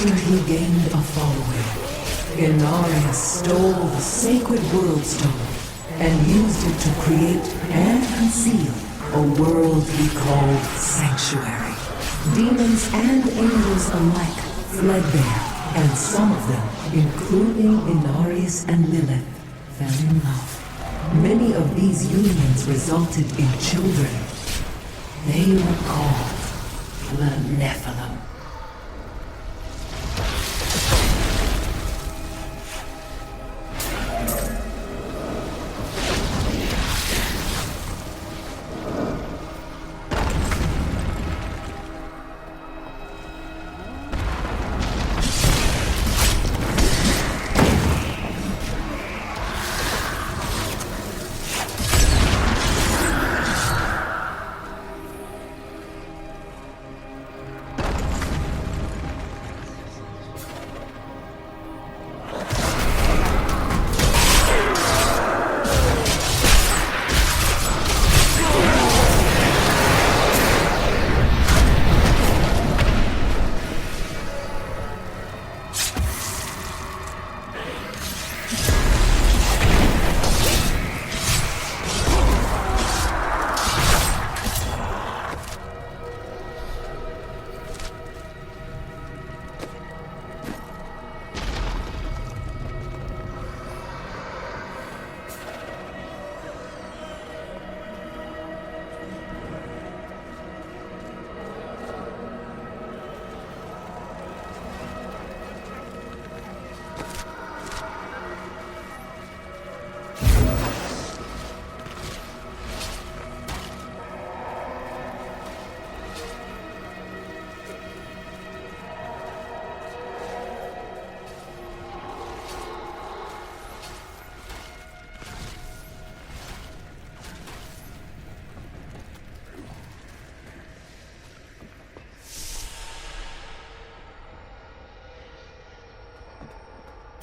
After he gained a following, Inarius stole the sacred world stone and used it to create and conceal a world he called Sanctuary. Demons and angels alike fled there, and some of them, including Inarius and Lilith, fell in love. Many of these unions resulted in children. They were called the Nephilim.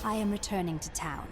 I am returning to town.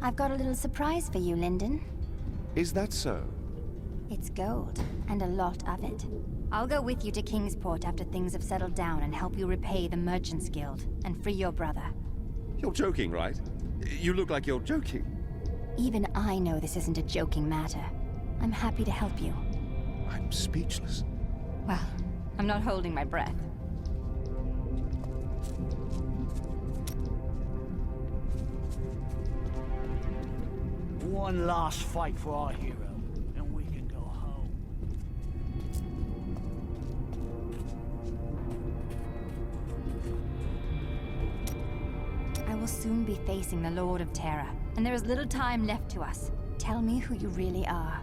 I've got a little surprise for you, Lyndon. Is that so? It's gold, and a lot of it. I'll go with you to Kingsport after things have settled down and help you repay the Merchants Guild and free your brother. You're joking, right? You look like you're joking. Even I know this isn't a joking matter. I'm happy to help you. I'm speechless. Well, I'm not holding my breath. One last fight for our hero, and we can go home. I will soon be facing the Lord of Terror, and there is little time left to us. Tell me who you really are.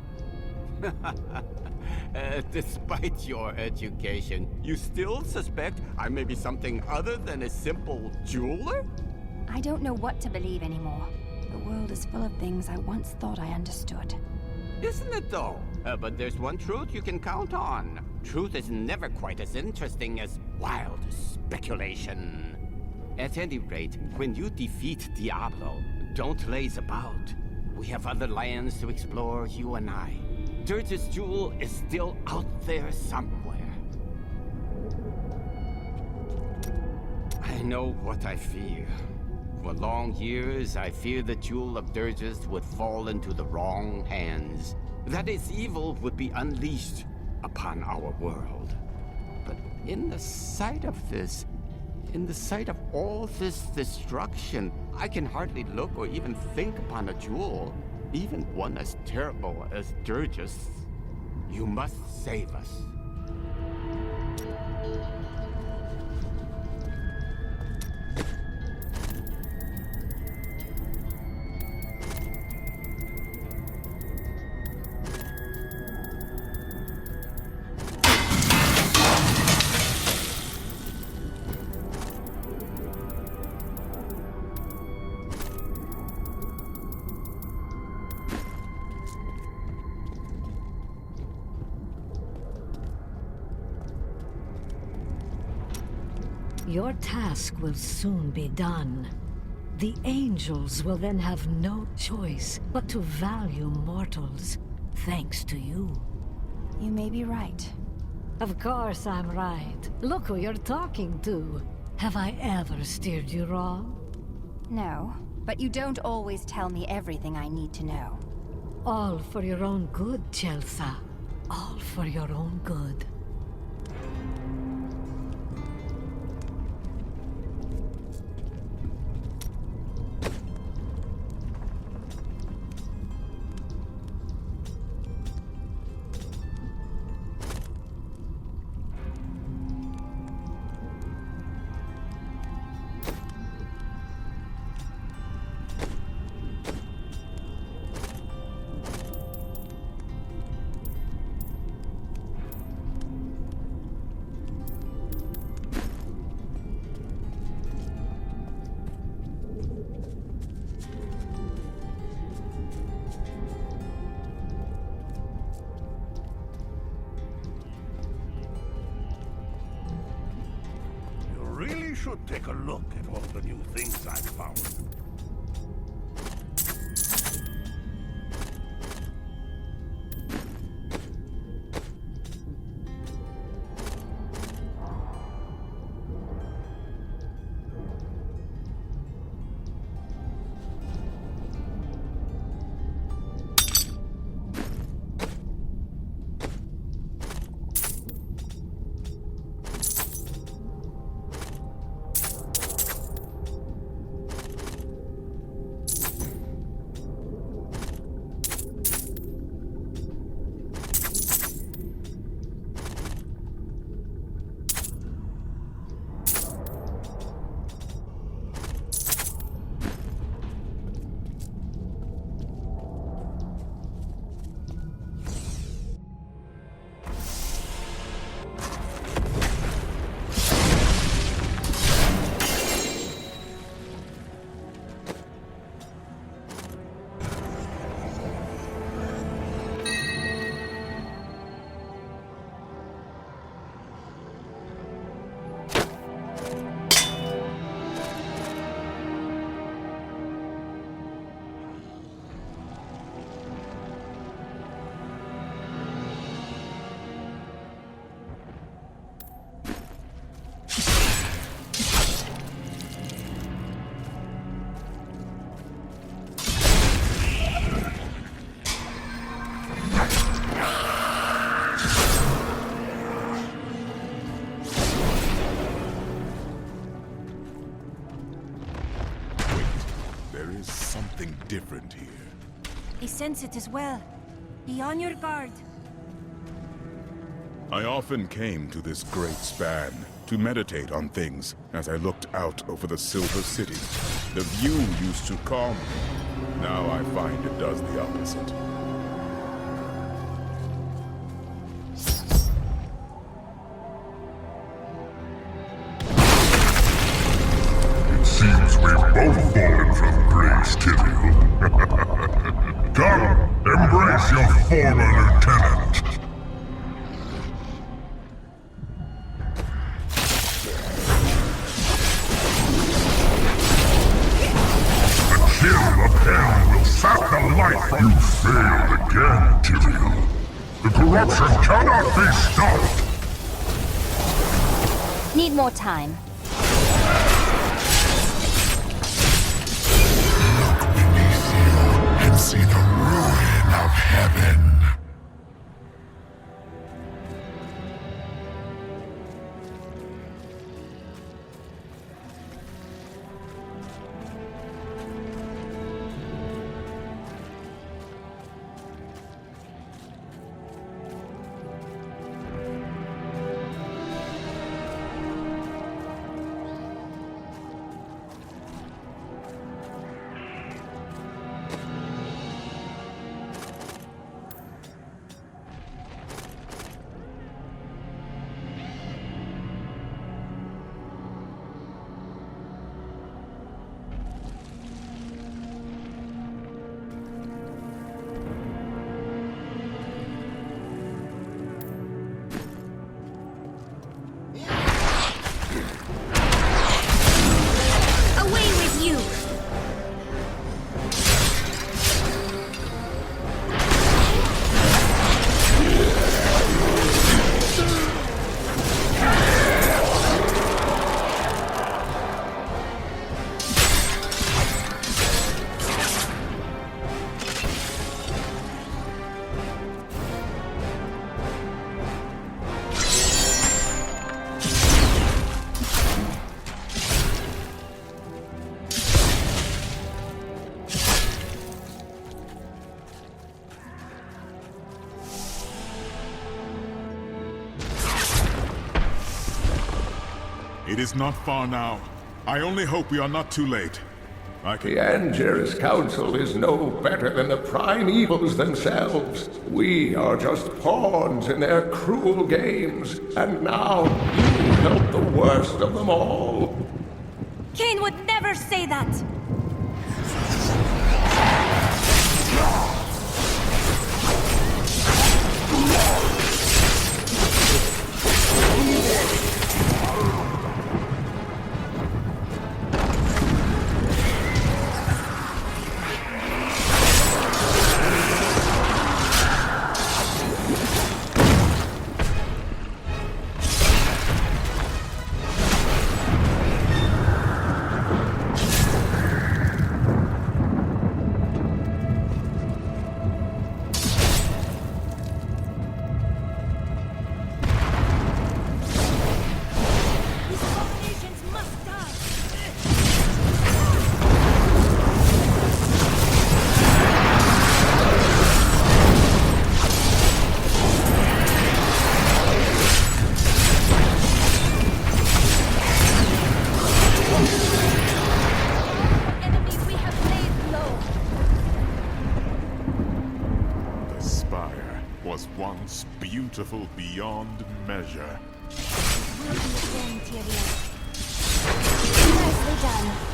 Despite your education, you still suspect I may be something other than a simple jeweler? I don't know what to believe anymore. The world is full of things I once thought I understood. Isn't it though? But there's one truth you can count on. Truth is never quite as interesting as wild speculation. At any rate, when you defeat Diablo, don't laze about. We have other lands to explore, you and I. Dirge's jewel is still out there somewhere. I know what I fear. For long years, I feared the jewel of Dirge's would fall into the wrong hands. That its evil would be unleashed upon our world. But in the sight of this, in the sight of all this destruction, I can hardly look or even think upon a jewel, even one as terrible as Dirge's, You must save us. Your task will soon be done. The angels will then have no choice but to value mortals, thanks to you. You may be right. Of course I'm right. Look who you're talking to. Have I ever steered you wrong? No, but you don't always tell me everything I need to know. All for your own good, Chelsea. All for your own good. Really should take a look at all the new things I've found. Something different here. I sense it as well. Be on your guard. I often came to this great span to meditate on things as I looked out over the Silver City. The view used to calm me. Now I find it does the opposite. It seems we've both fallen from grace, Tyrael. Come, embrace your former lieutenant. The chill of hell will sap the life from you. Failed again, Tyrael. The corruption cannot be stopped. Need more time. And see the ruin of heaven. is not far now. I only hope we are not too late. I can... The Anger's Council is no better than the primevals themselves. We are just pawns in their cruel games, and now you help the worst of them all. Cain would never say that! once beautiful beyond measure. We'll be again, Tyrion. Nicely done.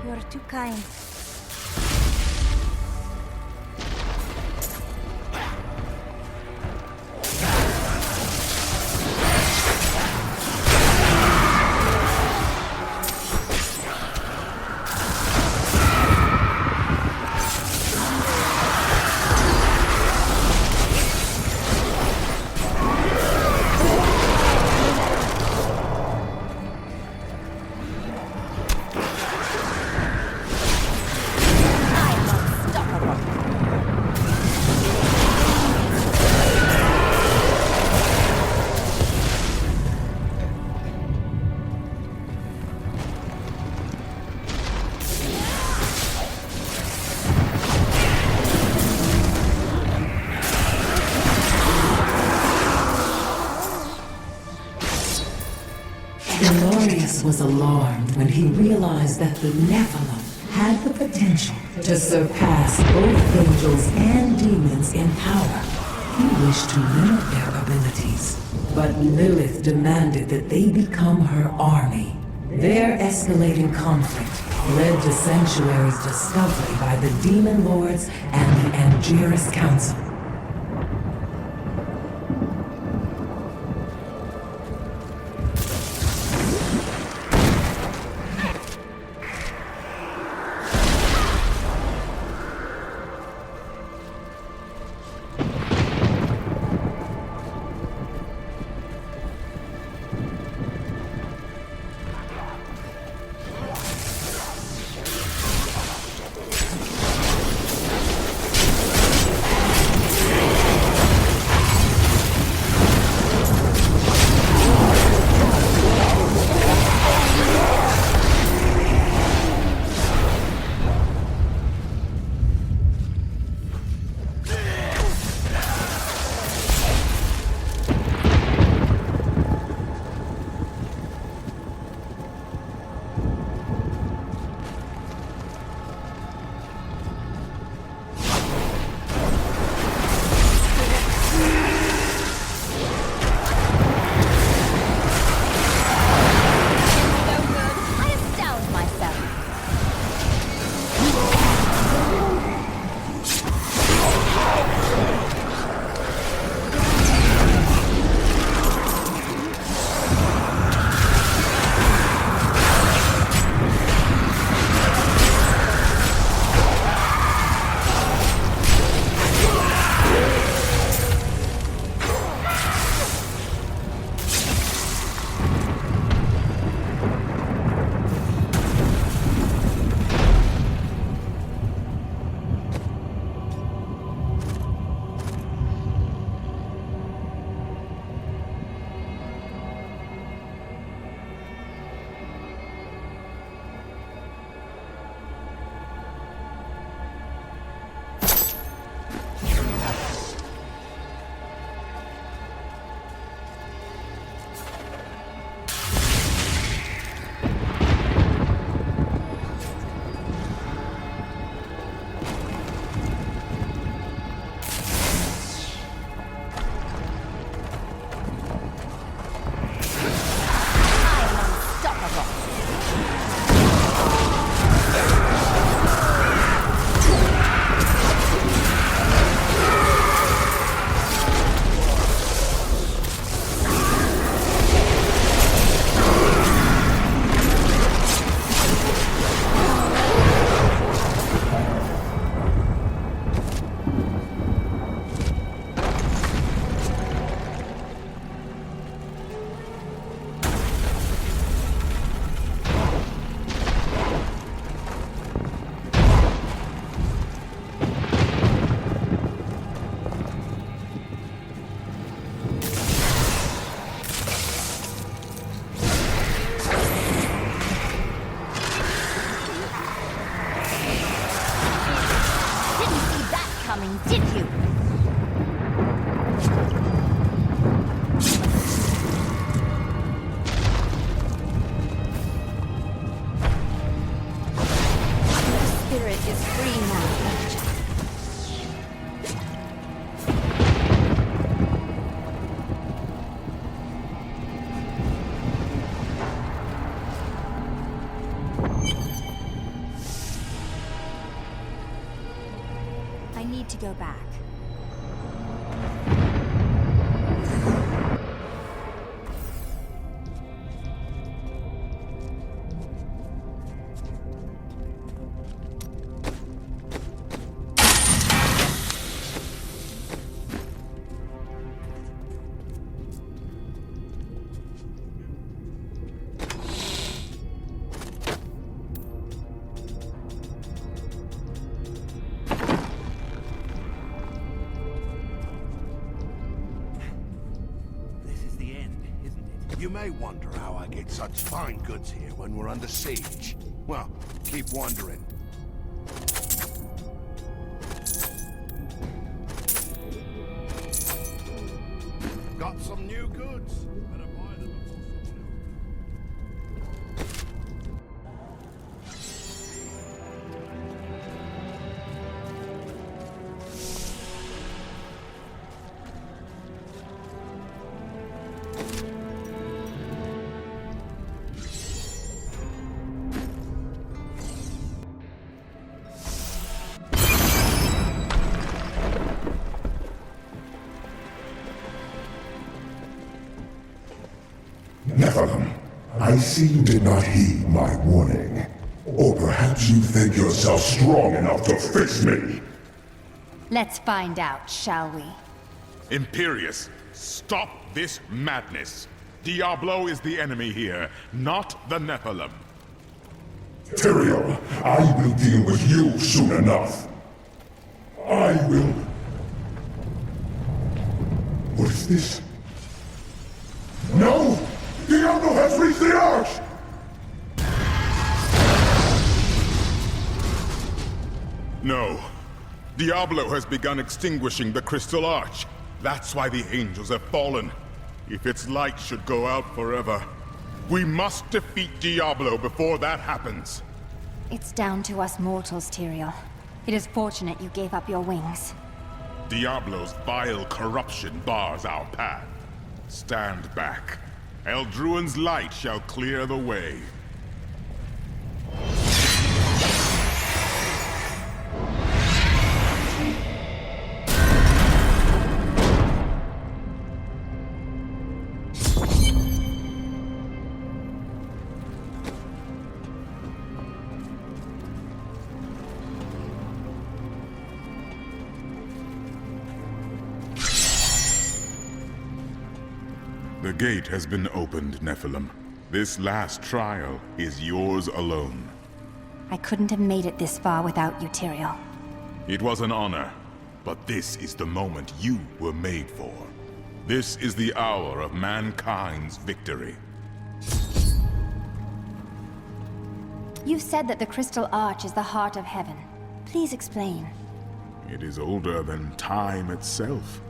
You're too kind. Was alarmed when he realized that the Nephilim had the potential to surpass both angels and demons in power. He wished to limit their abilities, but Lilith demanded that they become her army. Their escalating conflict led to Sanctuary's discovery by the Demon Lords and the Anger's Council. Spirit is free now. I need to go back. You may wonder how I get such fine goods here when we're under siege. Well, keep wondering. Got some new goods. Better buy them before Nephilim, I see you did not heed my warning. Or perhaps you think yourself strong enough to face me. Let's find out, shall we? Imperius, stop this madness. Diablo is the enemy here, not the Nephilim. Tyrael, I will deal with you soon enough. I will... What is this? No! Diablo has reached the Arch! No. Diablo has begun extinguishing the Crystal Arch. That's why the angels have fallen. If its light should go out forever, we must defeat Diablo before that happens. It's down to us mortals, Tyrael. It is fortunate you gave up your wings. Diablo's vile corruption bars our path. Stand back. Eldruin's light shall clear the way. The gate has been opened, Nephilim. This last trial is yours alone. I couldn't have made it this far without you, Tyrael. It was an honor, but this is the moment you were made for. This is the hour of mankind's victory. You said that the Crystal Arch is the heart of heaven. Please explain. It is older than time itself,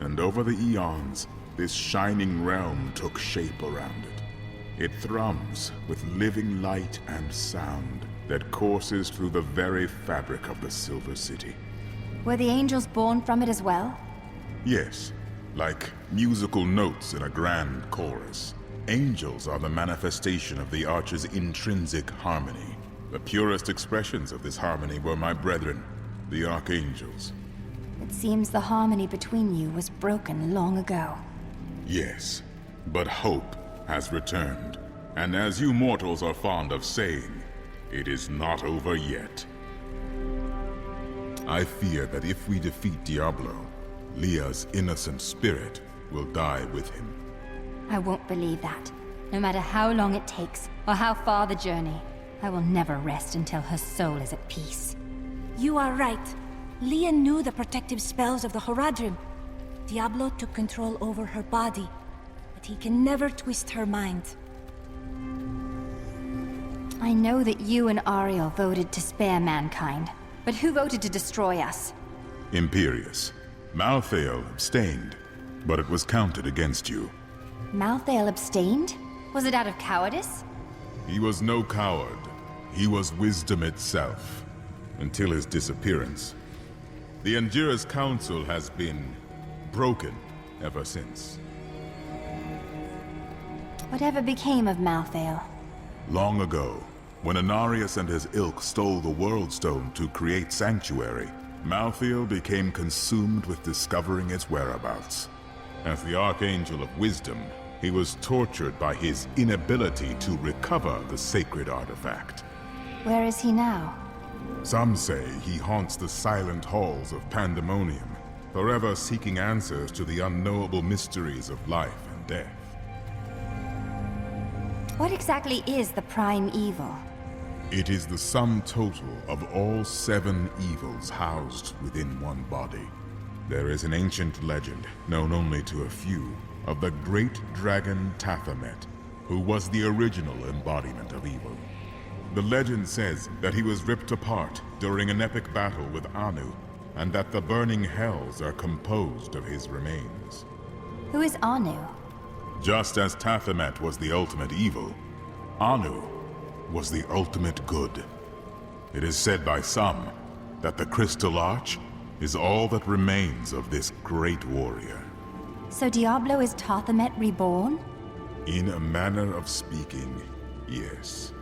and over the eons, this shining realm took shape around it. It thrums with living light and sound that courses through the very fabric of the Silver City. Were the angels born from it as well? Yes, like musical notes in a grand chorus. Angels are the manifestation of the Arch's intrinsic harmony. The purest expressions of this harmony were my brethren, the Archangels. It seems the harmony between you was broken long ago. Yes, but hope has returned. And as you mortals are fond of saying, it is not over yet. I fear that if we defeat Diablo, Leah's innocent spirit will die with him. I won't believe that. No matter how long it takes, or how far the journey, I will never rest until her soul is at peace. You are right. Leah knew the protective spells of the Horadrim. Diablo took control over her body, but he can never twist her mind. I know that you and Ariel voted to spare mankind, but who voted to destroy us? Imperius, Malthael abstained, but it was counted against you. Malthael abstained? Was it out of cowardice? He was no coward. He was wisdom itself, until his disappearance. The Anjira's council has been broken ever since. Whatever became of Malthael? Long ago, when Anarius and his ilk stole the World Stone to create Sanctuary, Malthael became consumed with discovering its whereabouts. As the Archangel of Wisdom, he was tortured by his inability to recover the sacred artifact. Where is he now? Some say he haunts the silent halls of Pandemonium, forever seeking answers to the unknowable mysteries of life and death. What exactly is the Prime Evil? It is the sum total of all 7 evils housed within one body. There is an ancient legend, known only to a few, of the great dragon Tathamet, who was the original embodiment of evil. The legend says that he was ripped apart during an epic battle with Anu, and that the burning hells are composed of his remains. Who is Anu? Just as Tathamet was the ultimate evil, Anu was the ultimate good. It is said by some that the Crystal Arch is all that remains of this great warrior. So Diablo is Tathamet reborn? In a manner of speaking, yes.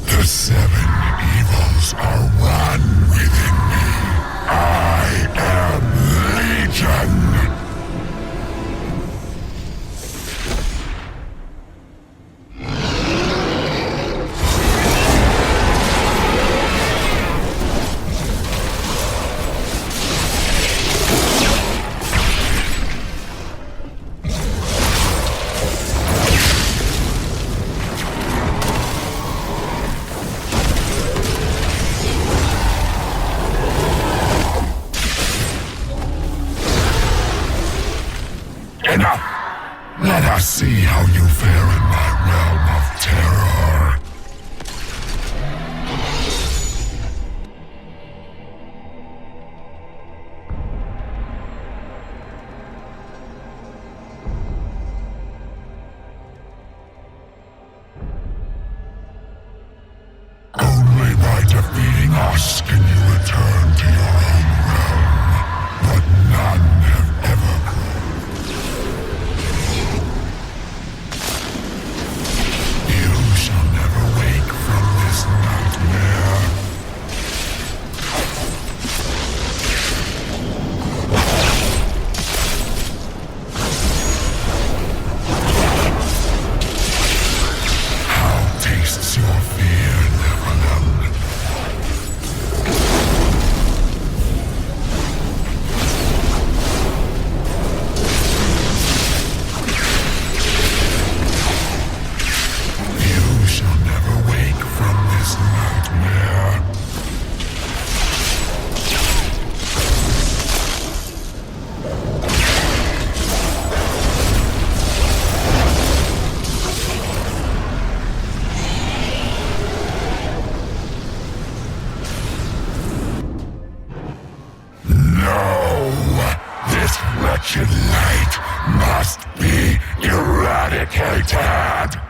The 7 evils are one within me. I am Legion. Let us see how you fare in my realm of terror. Only by defeating us can you return to your own realm, but none have ever proved. wretched light must be eradicated.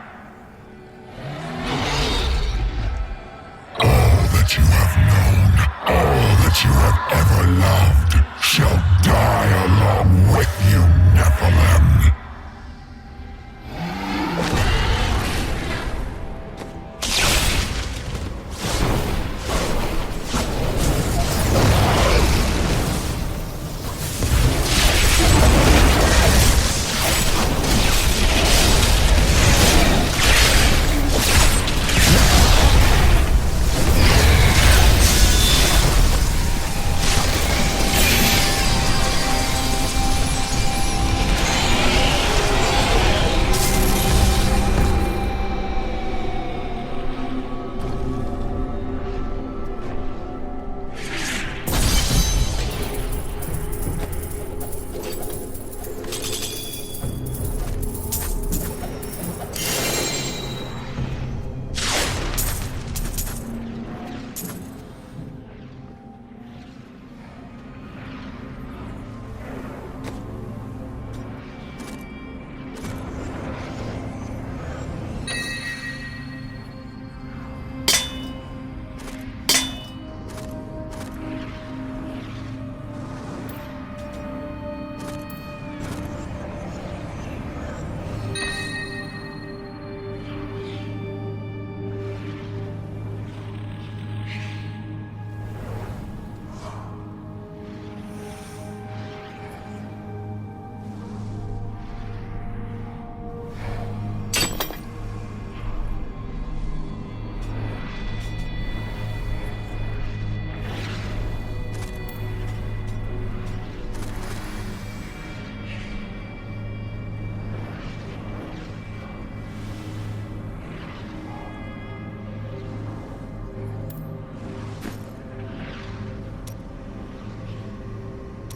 All that you have known, all that you have ever loved, shall die along with you, Nephilim.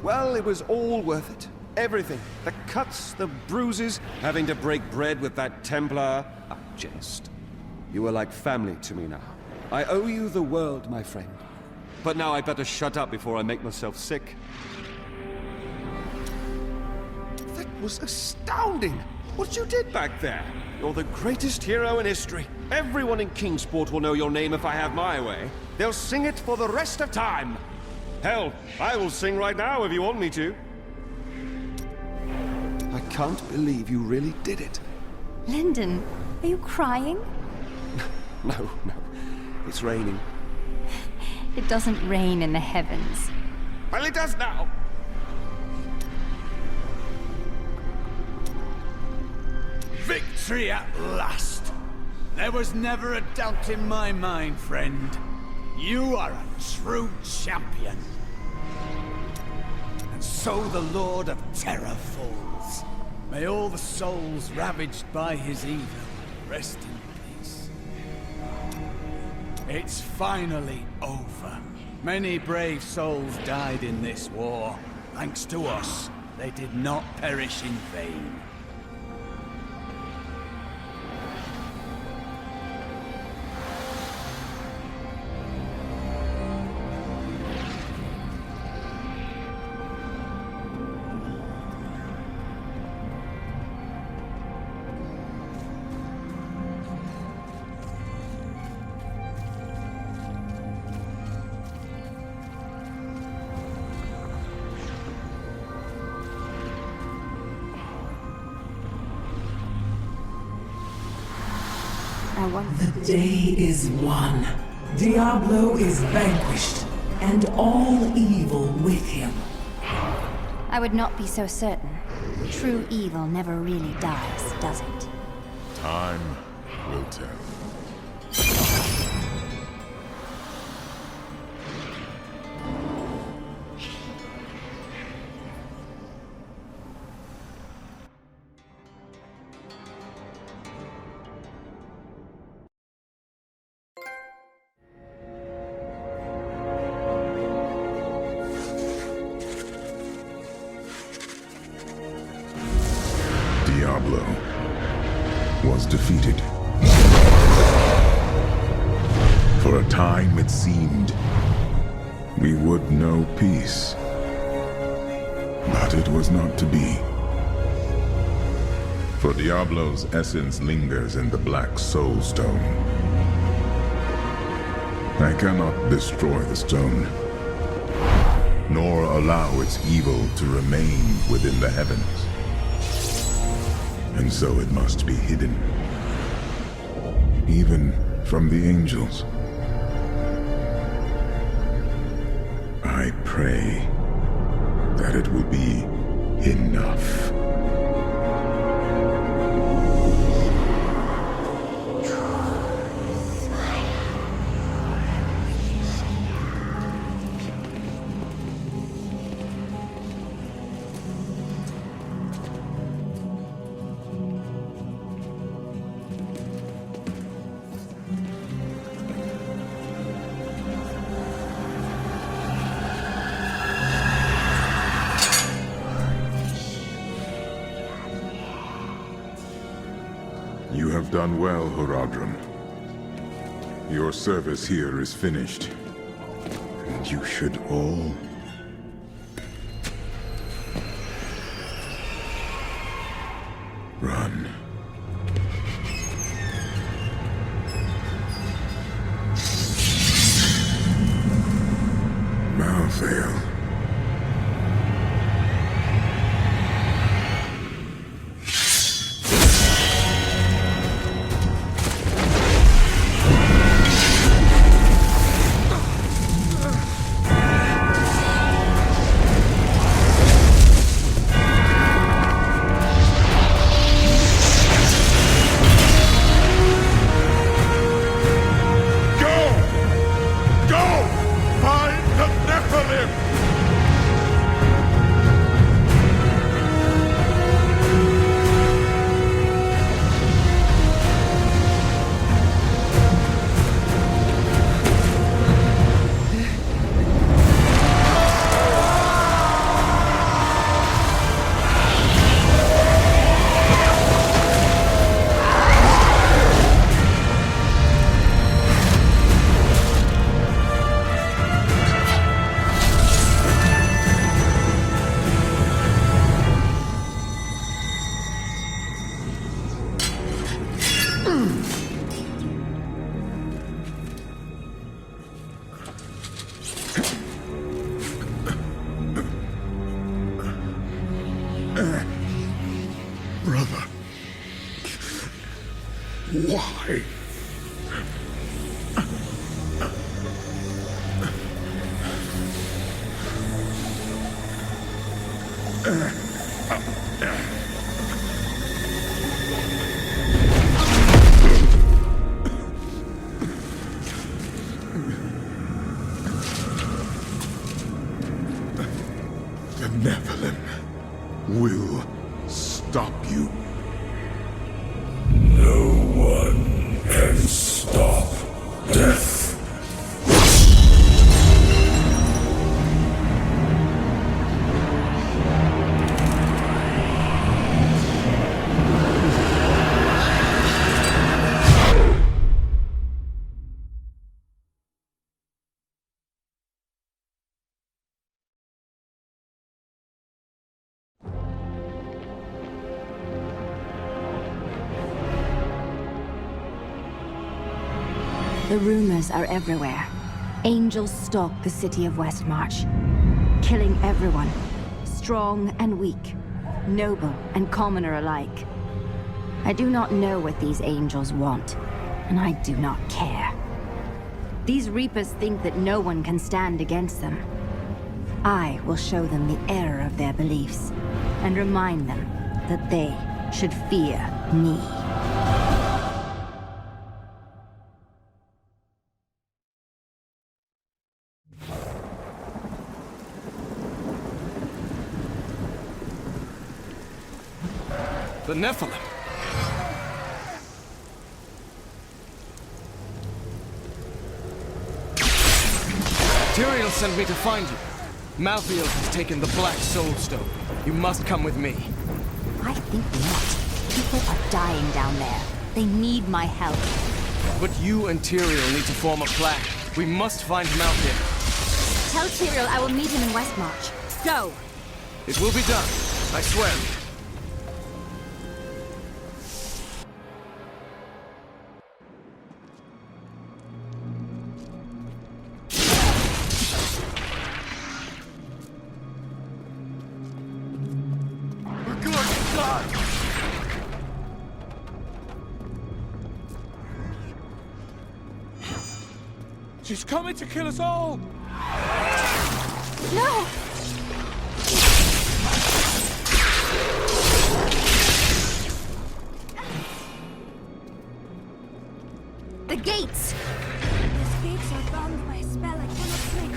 Well, it was all worth it. Everything. The cuts, the bruises, having to break bread with that Templar. I jest. You are like family to me now. I owe you the world, my friend. But now I better shut up before I make myself sick. That was astounding! What you did back there! You're the greatest hero in history. Everyone in Kingsport will know your name if I have my way. They'll sing it for the rest of time. Hell, I will sing right now if you want me to. I can't believe you really did it. Lyndon, are you crying? No. It's raining. It doesn't rain in the heavens. Well, it does now. Victory at last! There was never a doubt in my mind, friend. You are a true champion. And so the Lord of Terror falls. May all the souls ravaged by his evil rest in peace. It's finally over. Many brave souls died in this war. Thanks to us, they did not perish in vain. The day is won. Diablo is vanquished, and all evil with him. I would not be so certain. True evil never really dies, does it? Time will tell. Diablo was defeated. For a time it seemed we would know peace. But it was not to be. For Diablo's essence lingers in the Black Soul Stone. I cannot destroy the stone, nor allow its evil to remain within the heavens. And so it must be hidden, even from the angels. I pray that it will be enough. You have done well, Horadrim. Your service here is finished, and you should all run. Malthael. Brother, why? The Nephilim will stop you. No one can stop death. The rumors are everywhere. Angels stalk the city of Westmarch, killing everyone, strong and weak, noble and commoner alike. I do not know what these angels want, and I do not care. These Reapers think that no one can stand against them. I will show them the error of their beliefs, and remind them that they should fear me. The Nephilim! Tyrael sent me to find you. Malthael has taken the Black Soul Stone. You must come with me. I think not. People are dying down there. They need my help. But you and Tyrael need to form a plan. We must find Malthael. Tell Tyrael I will meet him in Westmarch. Go! It will be done, I swear. She's coming to kill us all! No! The gates! These gates are bound by a spell I cannot break.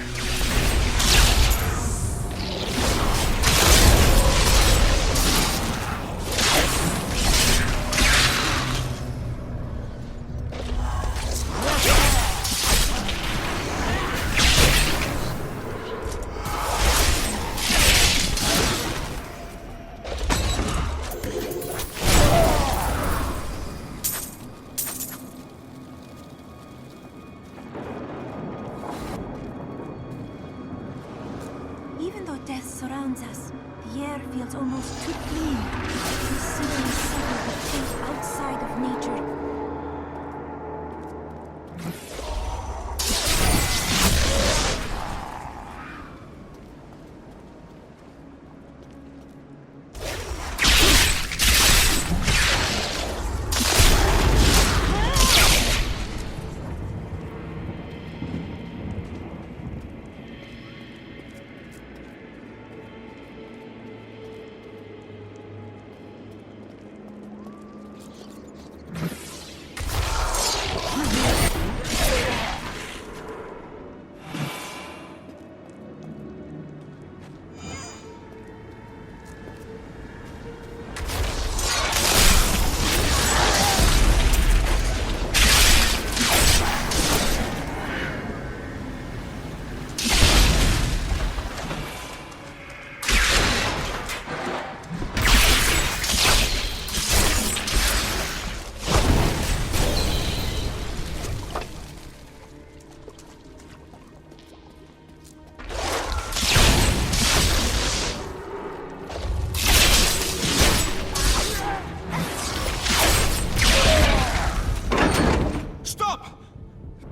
Even though death surrounds us, the air feels almost too clean. We simply suffer the fate outside of nature.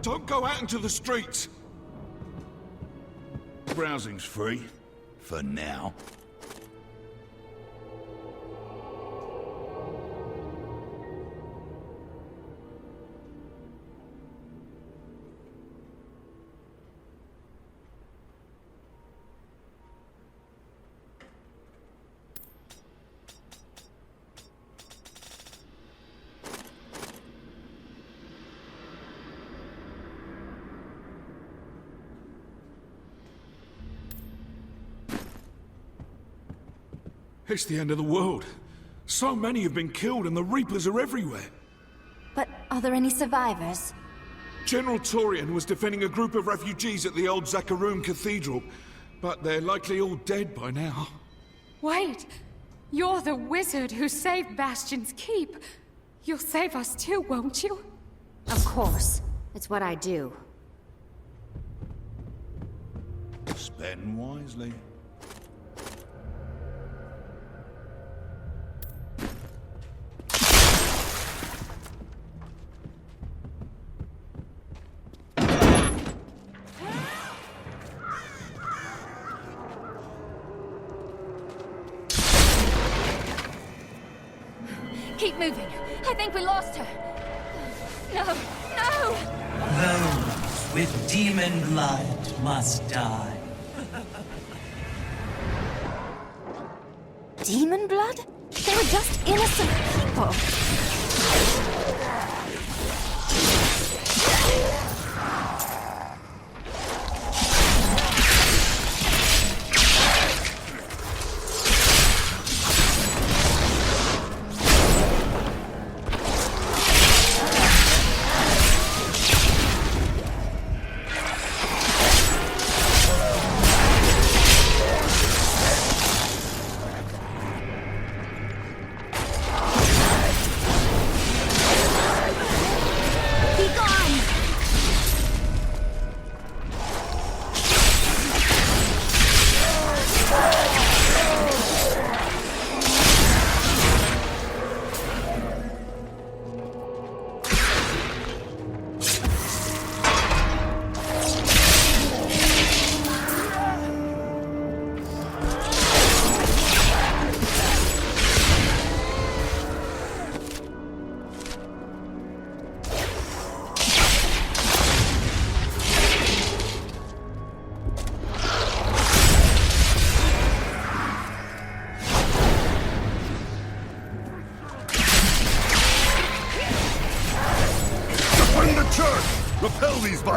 Don't go out into the streets! Browsing's free. For now. It's the end of the world. So many have been killed and the Reapers are everywhere. But are there any survivors? General Torian was defending a group of refugees at the old Zakharoon Cathedral, but they're likely all dead by now. Wait! You're the wizard who saved Bastion's Keep. You'll save us too, won't you? Of course. It's what I do. Spend wisely. Keep moving. I think we lost her. No, no! Those with demon blood must die. Demon blood? They were just innocent people.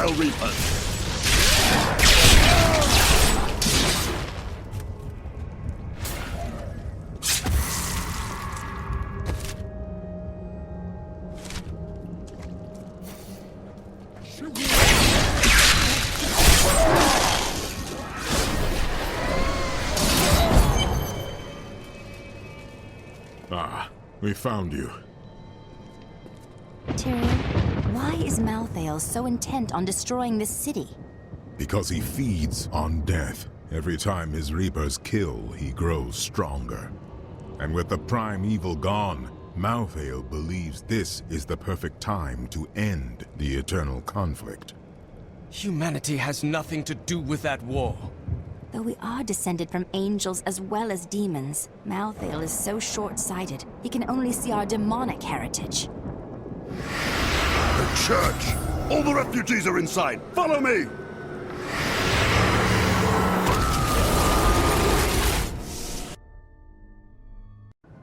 Vile Reapers! Ah, we found you. Tyrion, why is Malthael so intent on destroying this city? Because he feeds on death. Every time his Reapers kill, he grows stronger. And with the prime evil gone, Malthael believes this is the perfect time to end the eternal conflict. Humanity has nothing to do with that war. Though we are descended from angels as well as demons, Malthael is so short-sighted, he can only see our demonic heritage. The church! All the refugees are inside! Follow me!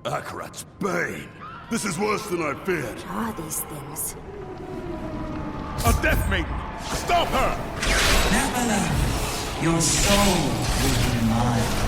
Akarat's bane! This is worse than I feared! What are these things? A Death Maiden! Stop her! Nephilim, your soul will be mine.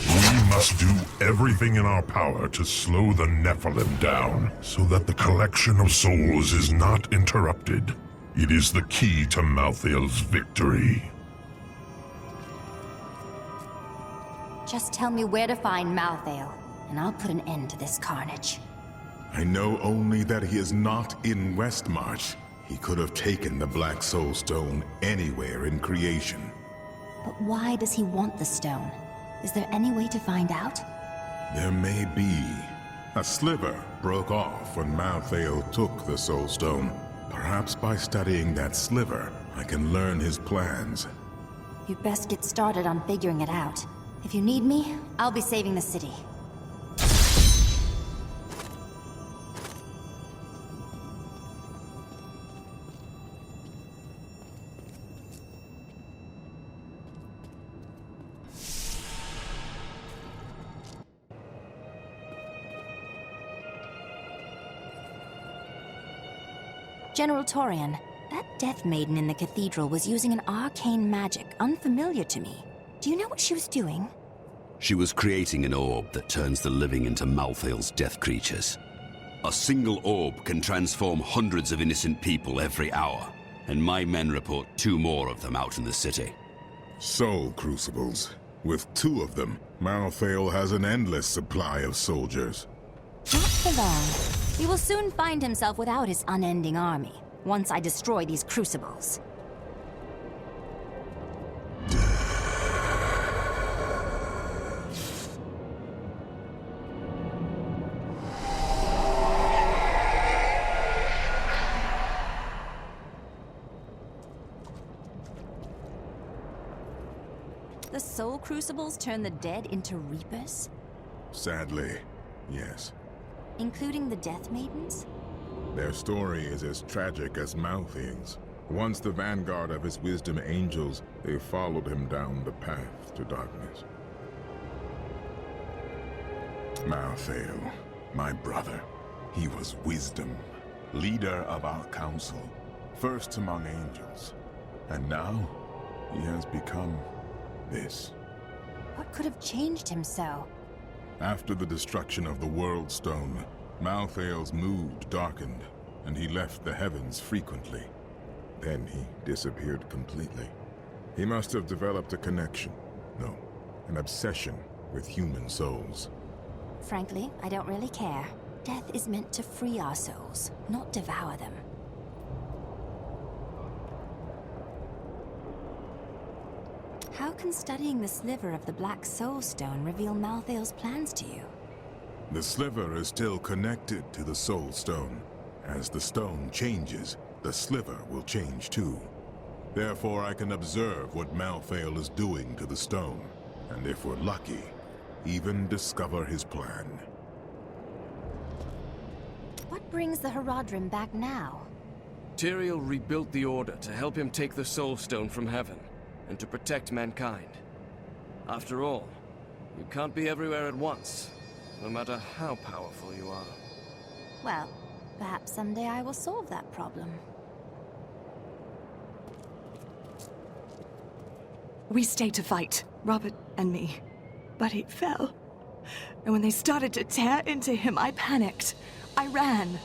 We must do everything in our power to slow the Nephilim down, so that the collection of souls is not interrupted. It is the key to Malthael's victory. Just tell me where to find Malthael, and I'll put an end to this carnage. I know only that he is not in Westmarch. He could have taken the Black Soul Stone anywhere in creation. But why does he want the stone? Is there any way to find out? There may be. A sliver broke off when Malthael took the Soul Stone. Perhaps by studying that sliver, I can learn his plans. You'd best get started on figuring it out. If you need me, I'll be saving the city. General Torian, that Death Maiden in the cathedral was using an arcane magic unfamiliar to me. Do you know what she was doing? She was creating an orb that turns the living into Malthael's death creatures. A single orb can transform hundreds of innocent people every hour, and my men report 2 more of them out in the city. Soul Crucibles. With 2 of them, Malthael has an endless supply of soldiers. Not for long. He will soon find himself without his unending army, once I destroy these crucibles. The Soul Crucibles turn the dead into Reapers? Sadly, yes. Including the Death Maidens? Their story is as tragic as Malthael's. Once the vanguard of his wisdom angels, they followed him down the path to darkness. Malthael, my brother, he was wisdom, leader of our council, first among angels. And now, he has become this. What could have changed him so? After the destruction of the World Stone, Malthael's mood darkened, and he left the heavens frequently. Then he disappeared completely. He must have developed a connection, no, an obsession with human souls. Frankly, I don't really care. Death is meant to free our souls, not devour them. How can studying the sliver of the Black Soul Stone reveal Malthael's plans to you? The sliver is still connected to the Soul Stone. As the stone changes, the sliver will change too. Therefore, I can observe what Malthael is doing to the stone, and if we're lucky, even discover his plan. What brings the Horadrim back now? Tyrael rebuilt the Order to help him take the Soul Stone from heaven, and to protect mankind. After all, You can't be everywhere at once, no matter how powerful you are. Well, perhaps someday I will solve that problem. We stayed to fight, Robert and me. But he fell. And when they started to tear into him, I panicked. I ran.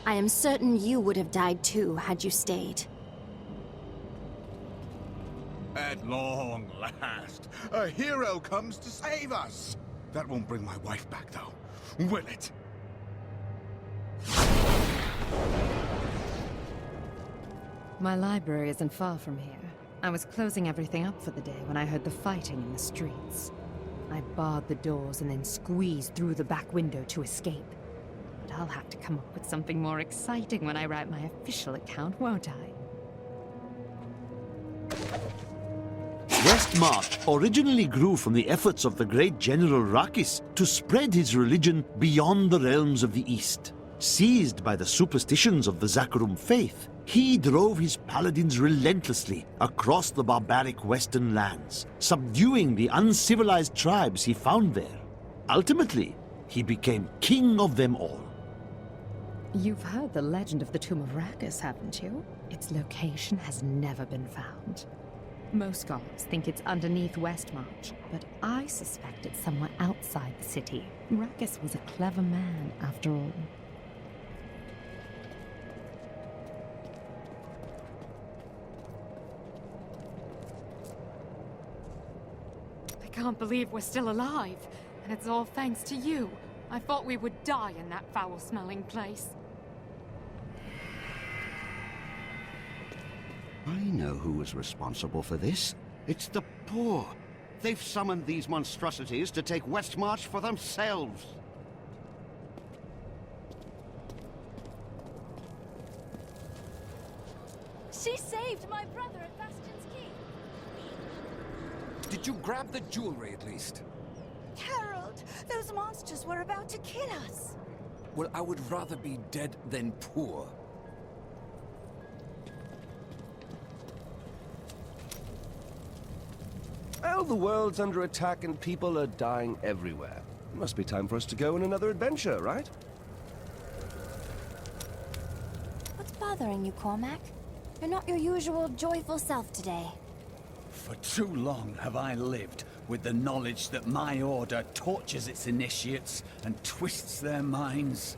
I am certain you would have died too had you stayed. At long last, a hero comes to save us. That won't bring my wife back, though, will it? My library isn't far from here. I was closing everything up for the day when I heard the fighting in the streets. I barred the doors and then squeezed through the back window to escape. But I'll have to come up with something more exciting when I write my official account, won't I? Westmarch originally grew from the efforts of the great General Rakis to spread his religion beyond the realms of the East. Seized by the superstitions of the Zakarum faith, he drove his paladins relentlessly across the barbaric western lands, subduing the uncivilized tribes he found there. Ultimately, he became king of them all. You've heard the legend of the Tomb of Rakis, haven't you? Its location has never been found. Most scholars think it's underneath Westmarch, but I suspect it's somewhere outside the city. Rakis was a clever man, after all. I can't believe we're still alive, and it's all thanks to you. I thought we would die in that foul-smelling place. I know who is responsible for this. It's the poor. They've summoned these monstrosities to take Westmarch for themselves. She saved my brother at Bastion's Keep. Did you grab the jewelry at least? Harold, those monsters were about to kill us. Well, I would rather be dead than poor. Well, the world's under attack and people are dying everywhere. It must be time for us to go on another adventure, right? What's bothering you, Cormac? You're not your usual joyful self today. For too long have I lived with the knowledge that my order tortures its initiates and twists their minds.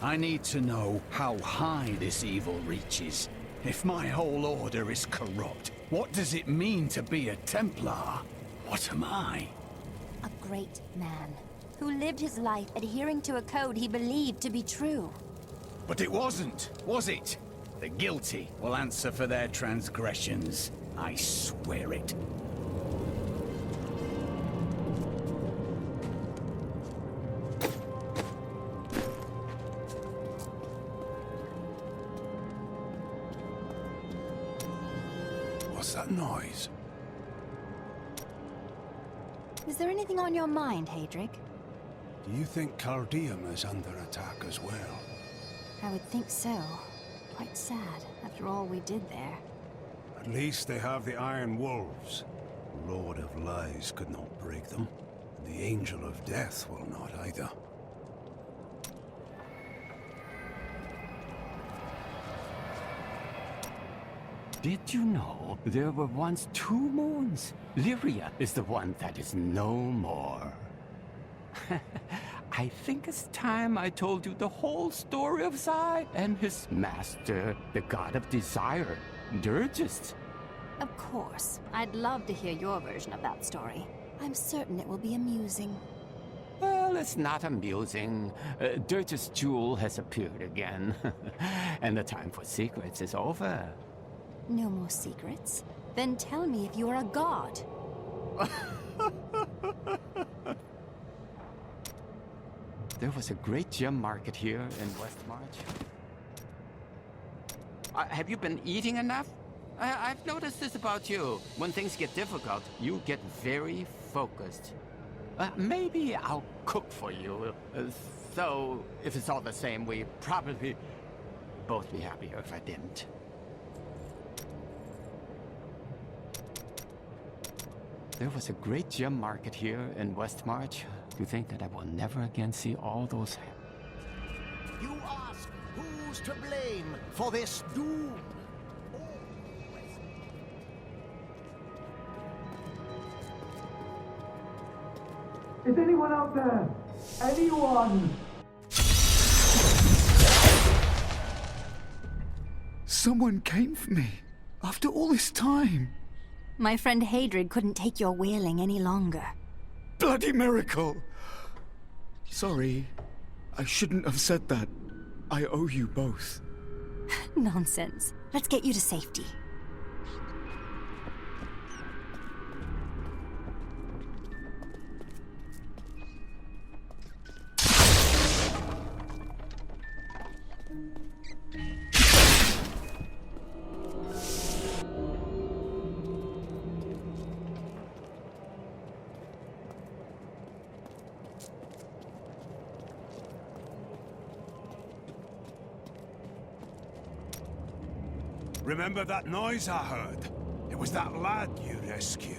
I need to know how high this evil reaches. If my whole order is corrupt, what does it mean to be a Templar? What am I? A great man who lived his life adhering to a code he believed to be true. But it wasn't, was it? The guilty will answer for their transgressions. I swear it. What's that noise? Is there anything on your mind, Hadric? Do you think Cardium is under attack as well? I would think so. Quite sad, after all we did there. At least they have the Iron Wolves. The Lord of Lies could not break them. And the Angel of Death will not either. Did you know there were once 2 moons? Lyria is the one that is no more. I think it's time I told you the whole story of Zai and his master, the god of desire, Dirgist. Of course. I'd love to hear your version of that story. I'm certain it will be amusing. Well, it's not amusing. Dirgist's jewel has appeared again. And the time for secrets is over. No more secrets? Then tell me if you are a god. There was a great gem market here in Westmarch. Have you been eating enough? I've noticed this about you. When things get difficult, you get very focused. Maybe I'll cook for you. So, if it's all the same, we'd probably both be happier if I didn't. There was a great gem market here in Westmarch. To think that I will never again see all those... You ask, who's to blame for this doom? Is anyone out there? Anyone? Someone came for me. After all this time. My friend Hadrid couldn't take your wailing any longer. Bloody miracle! Sorry, I shouldn't have said that. I owe you both. Nonsense. Let's get you to safety. Remember that noise I heard? It was that lad you rescued.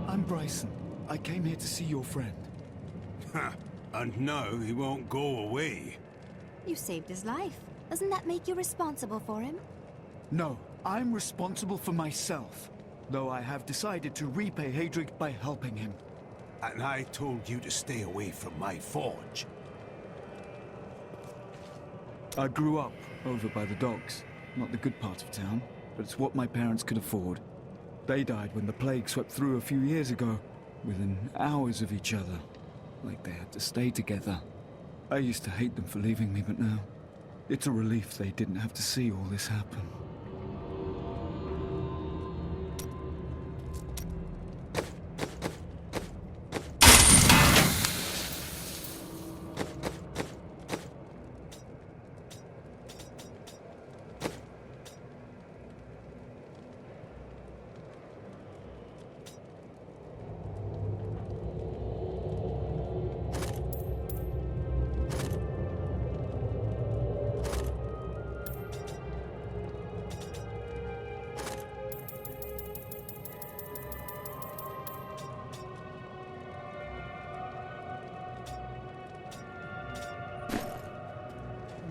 I'm Bryson. I came here to see your friend. And now he won't go away. You saved his life. Doesn't that make you responsible for him? No, I'm responsible for myself. Though I have decided to repay Hadrig by helping him. And I told you to stay away from my forge. I grew up over by the docks. Not the good part of town, but it's what my parents could afford. They died when the plague swept through a few years ago, within hours of each other. Like they had to stay together. I used to hate them for leaving me, but now, it's a relief they didn't have to see all this happen.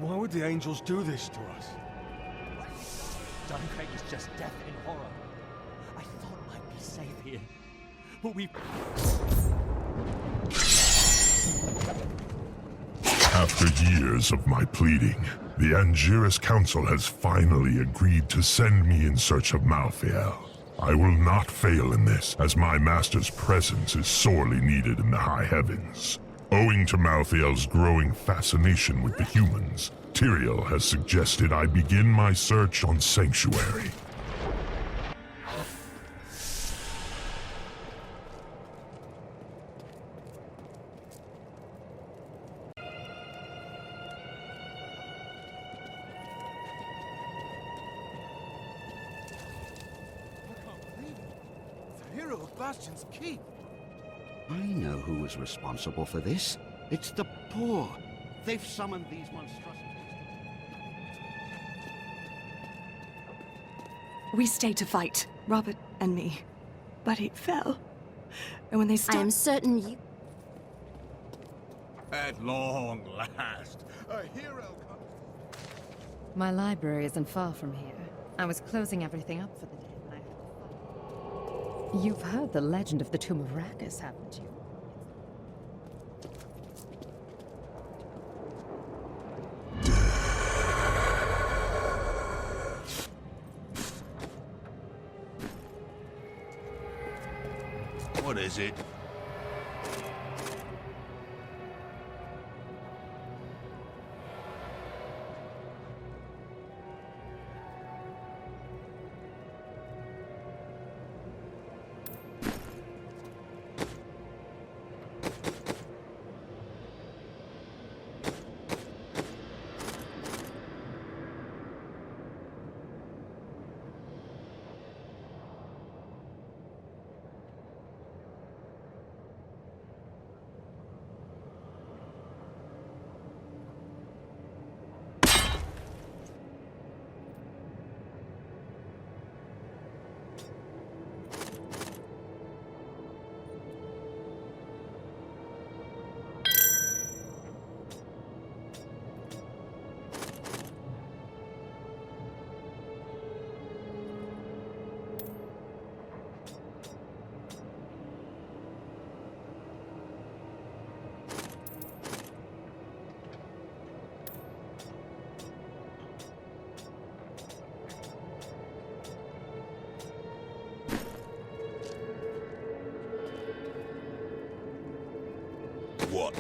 Why would the angels do this to us? Dunkirk is just death in horror. I thought I'd be safe here, but we... After years of my pleading, the Angiris Council has finally agreed to send me in search of Malthael. I will not fail in this, as my master's presence is sorely needed in the high heavens. Owing to Malthael's growing fascination with the humans, Tyrael has suggested I begin my search on Sanctuary. Hero of Bastion's keep. I know who was responsible for this. It's the poor. They've summoned these monstrosities. We stayed to fight, Robert and me. But it fell. And when they I am certain you... At long last, a hero comes. My library isn't far from here. I was closing everything up for the day when I... You've heard the legend of the Tomb of Rakis, haven't you? What is it? what?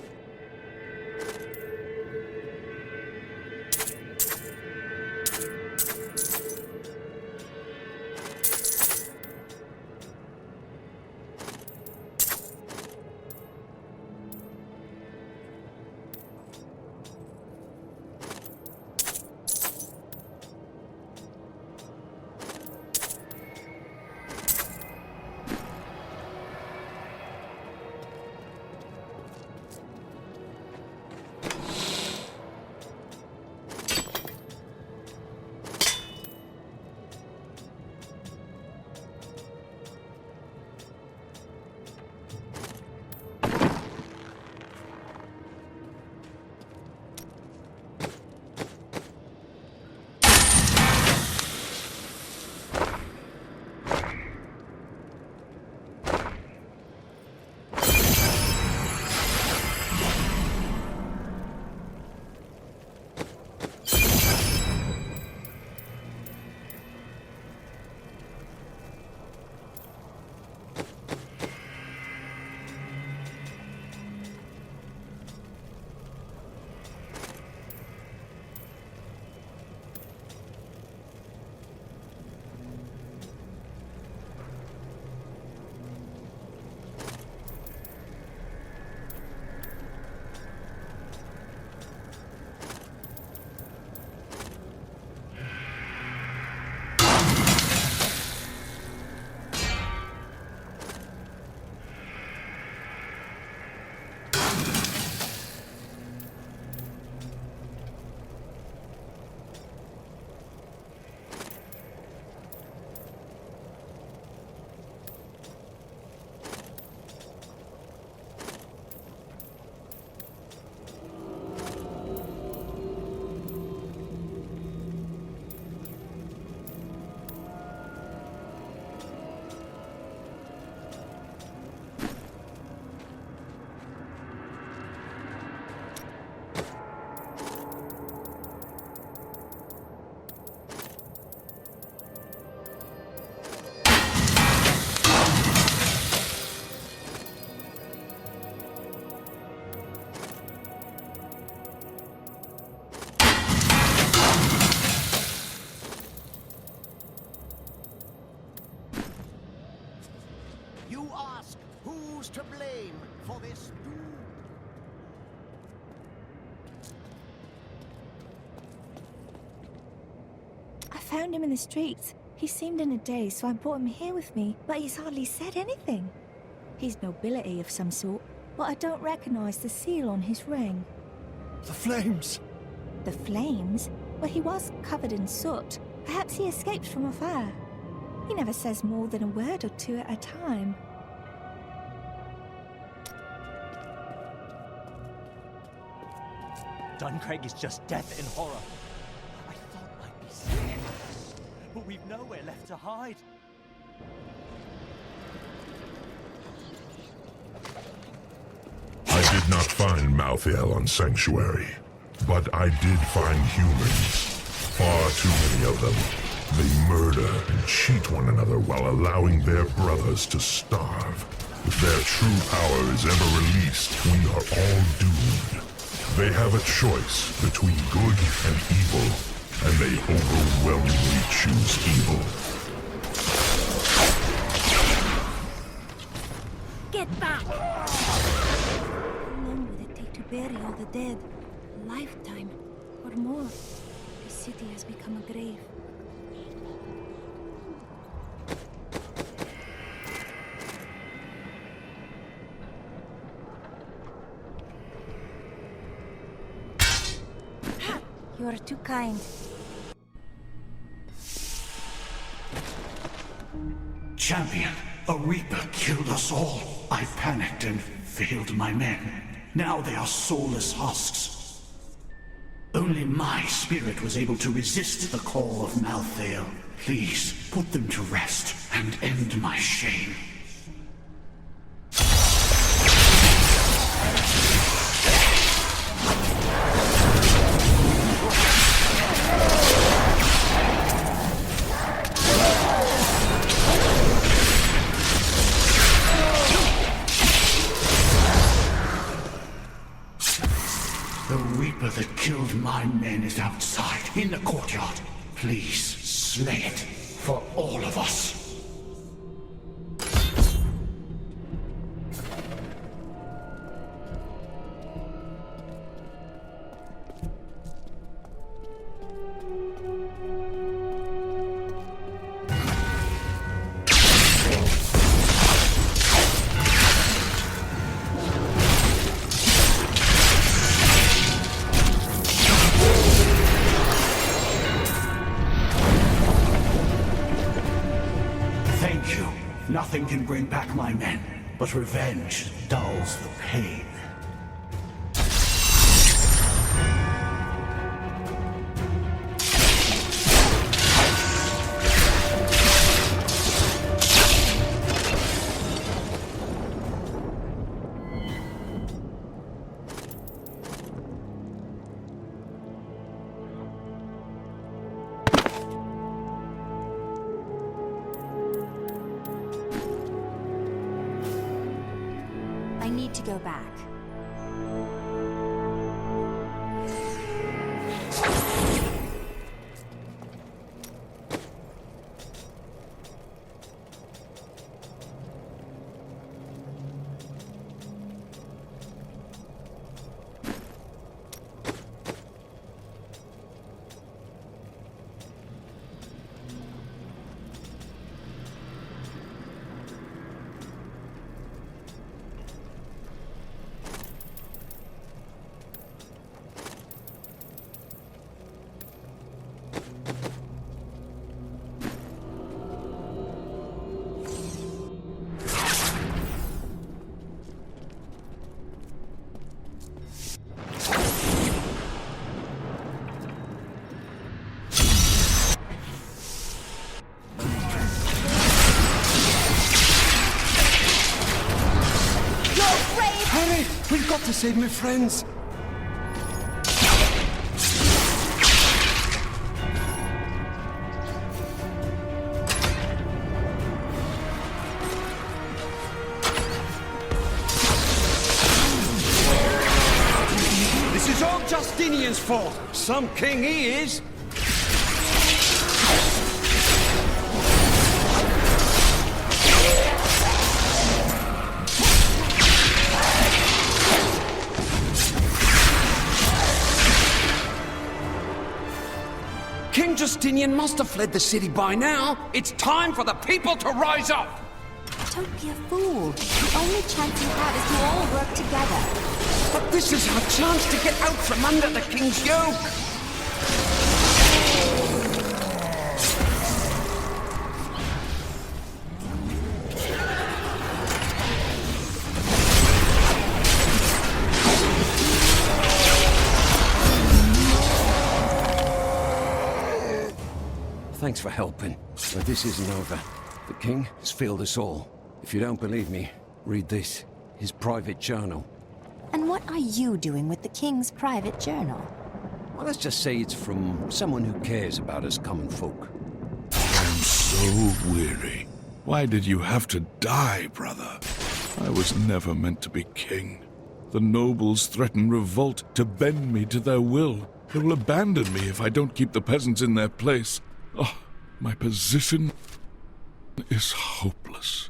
You ask, who's to blame for this doom? I found him in the streets. He seemed in a daze, so I brought him here with me, but he's hardly said anything. He's nobility of some sort, but I don't recognize the seal on his ring. The flames! The flames? Well, he was covered in soot. Perhaps he escaped from a fire. He never says more than a word or two at a time. Duncraig is just death and horror. I thought I'd be safe, but we've nowhere left to hide. I did not find Malthael on Sanctuary, but I did find humans. Far too many of them. They murder and cheat one another while allowing their brothers to starve. If their true power is ever released, we are all doomed. They have a choice between good and evil, and they overwhelmingly choose evil. Get back! How long will it take to bury all the dead? A lifetime, or more. The city has become a grave. You are too kind. Champion, a Reaper killed us all. I panicked and failed my men. Now they are soulless husks. Only my spirit was able to resist the call of Malthael. Please, put them to rest and end my shame. The Reaper that killed my men is outside, in the courtyard. Please, slay it, for all of us. Nothing can bring back my men, but revenge dulls the pain. I need to go back. We've got to save my friends! This is all Justinian's fault! Some king he is! King Justinian must have fled the city by now. It's time for the people to rise up! Don't be a fool. The only chance you have is to all work together. But this is our chance to get out from under the king's yoke! Thanks for helping, but this isn't over. The king has failed us all. If you don't believe me, read this. His private journal. And what are you doing with the king's private journal? Well, let's just say it's from someone who cares about us common folk. I'm so weary. Why did you have to die, brother? I was never meant to be king. The nobles threaten revolt to bend me to their will. They will abandon me if I don't keep the peasants in their place. Oh, my position is hopeless.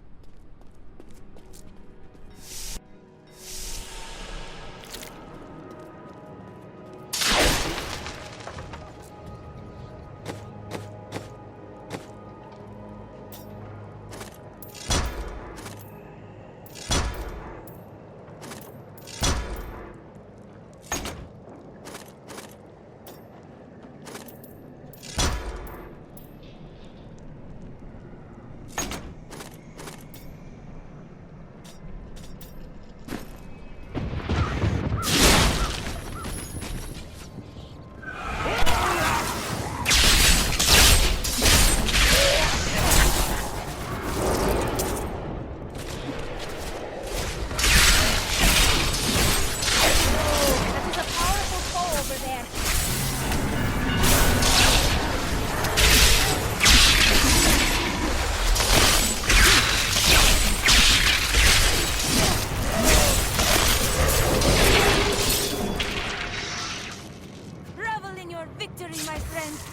victory, my friend!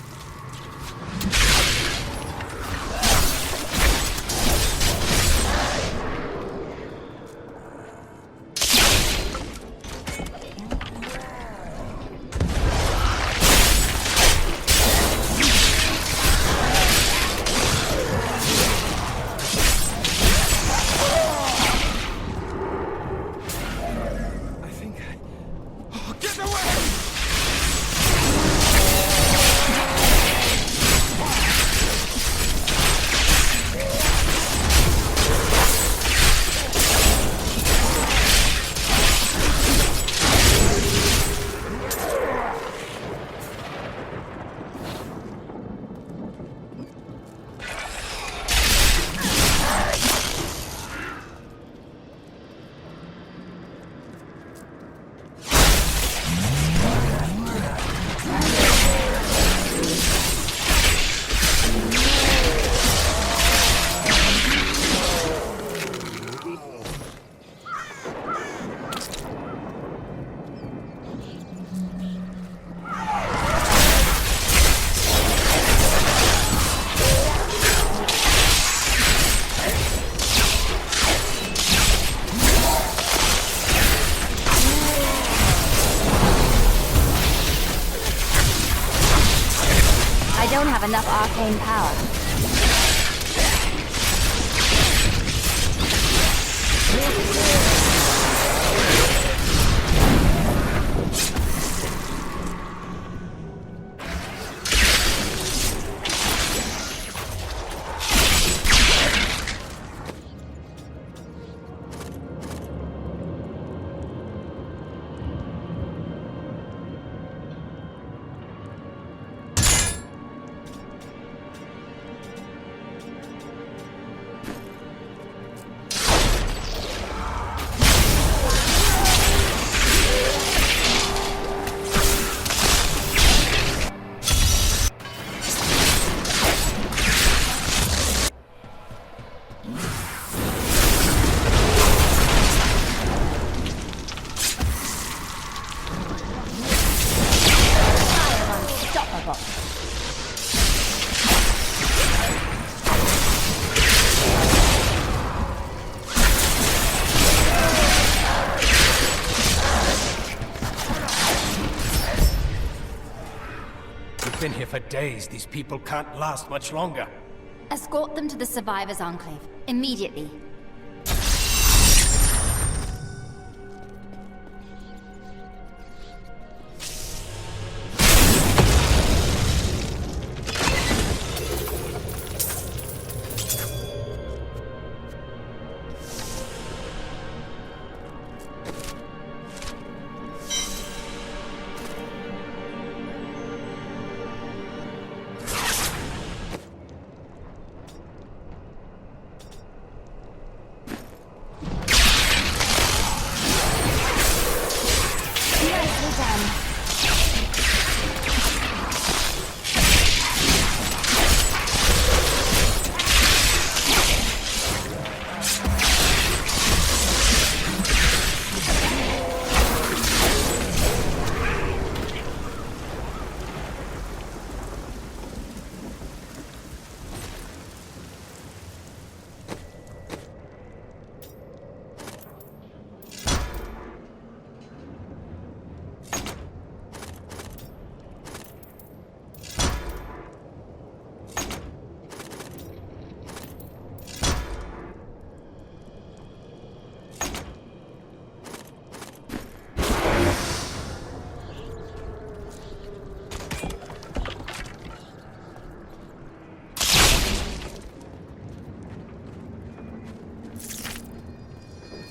I don't have enough arcane power. Been here for days. These people can't last much longer. Escort them to the Survivors' Enclave. Immediately.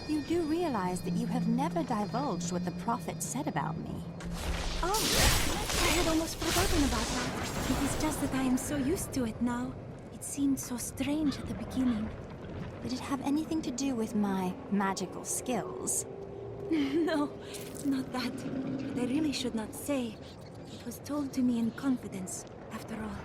You do realize that you have never divulged what the Prophet said about me. Oh, I had almost forgotten about that. It is just that I am so used to it now. It seemed so strange at the beginning. Did it have anything to do with my magical skills? No, not that. But I really should not say. It was told to me in confidence, after all.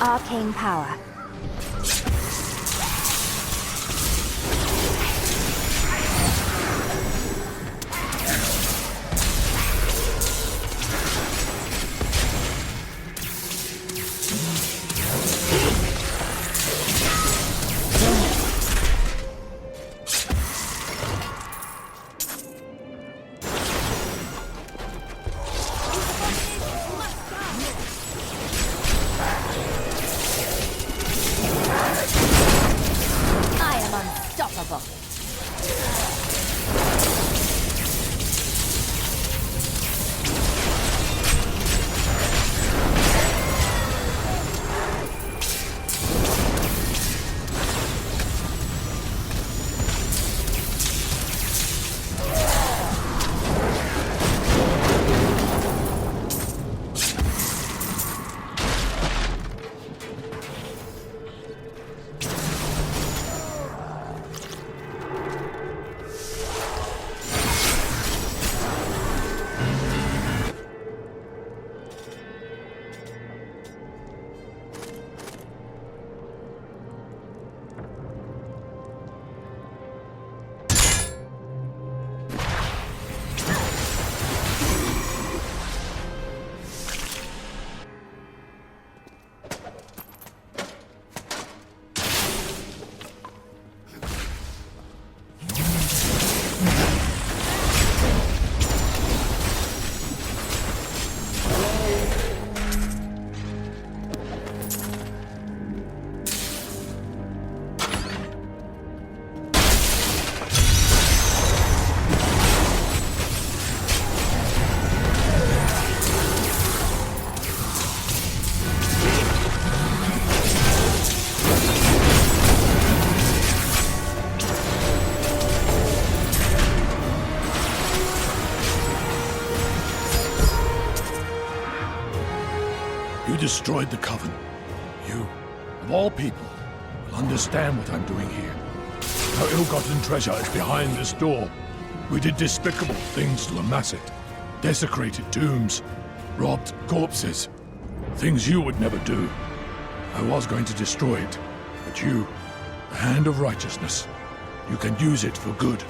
arcane power. You destroyed the Coven. You, of all people, will understand what I'm doing here. Our ill-gotten treasure is behind this door. We did despicable things to amass it. Desecrated tombs, robbed corpses. Things you would never do. I was going to destroy it, but you, the hand of righteousness, you can use it for good.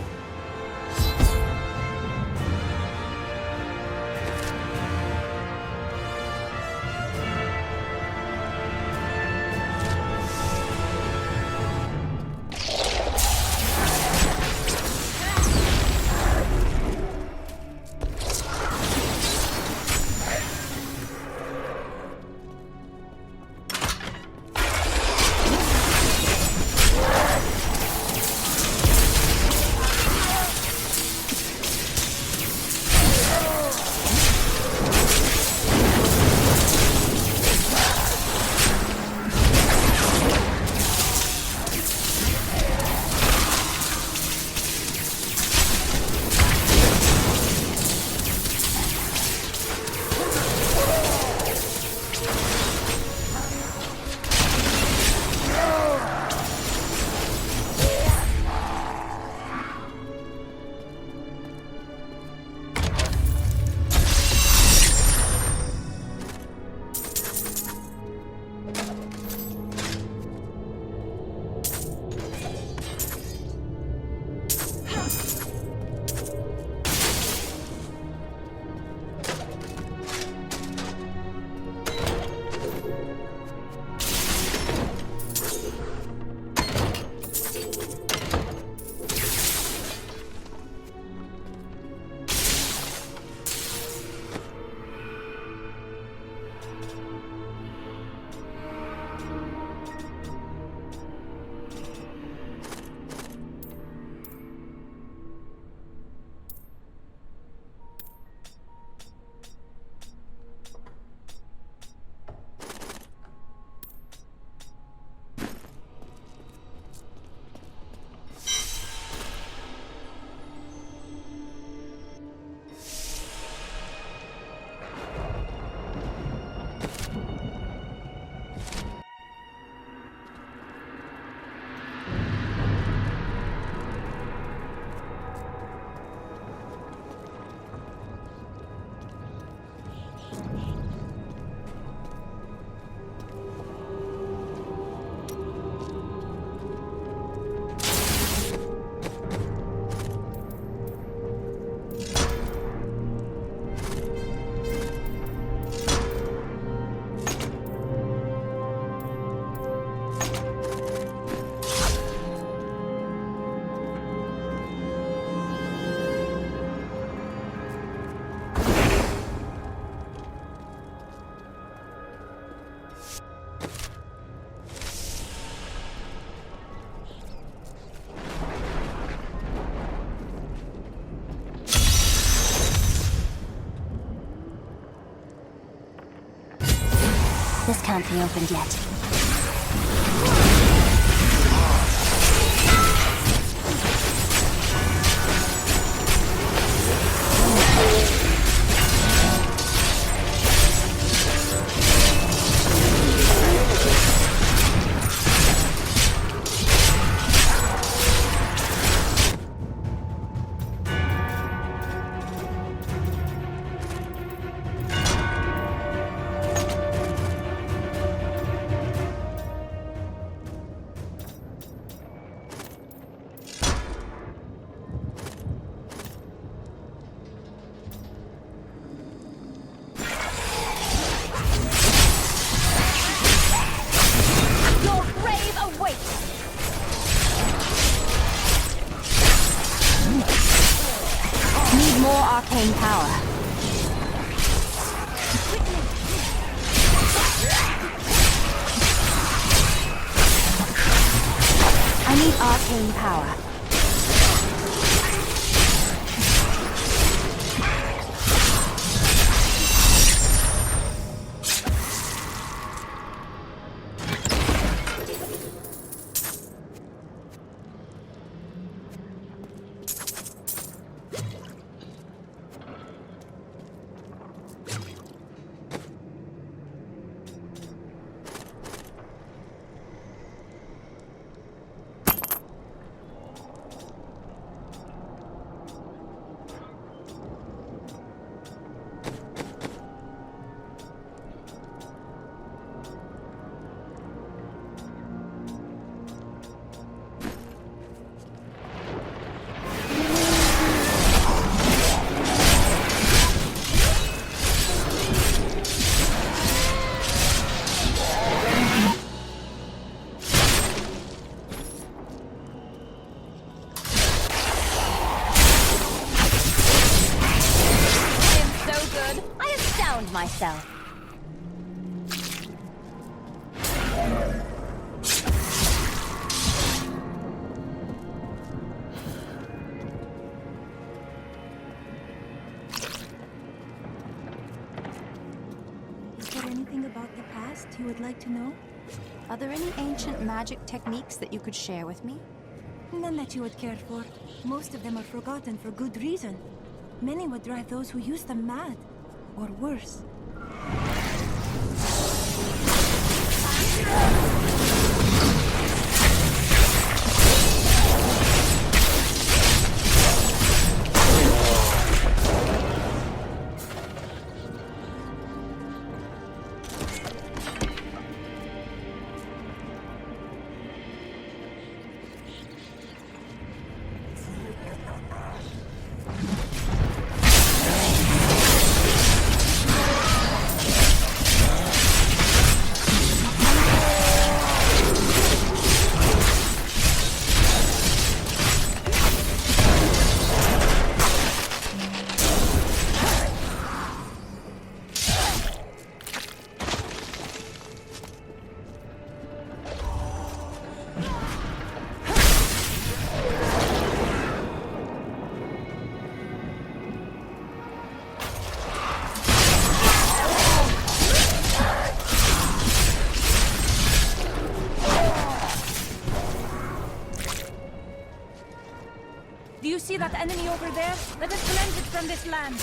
This can't be opened yet. Arcane power. I need arcane power. Myself. Is there anything about the past you would like to know? Are there any ancient magic techniques that you could share with me? None that you would care for. Most of them are forgotten for good reason. Many would drive those who use them mad. Or worse. Do you see that enemy over there? Let us cleanse it from this land.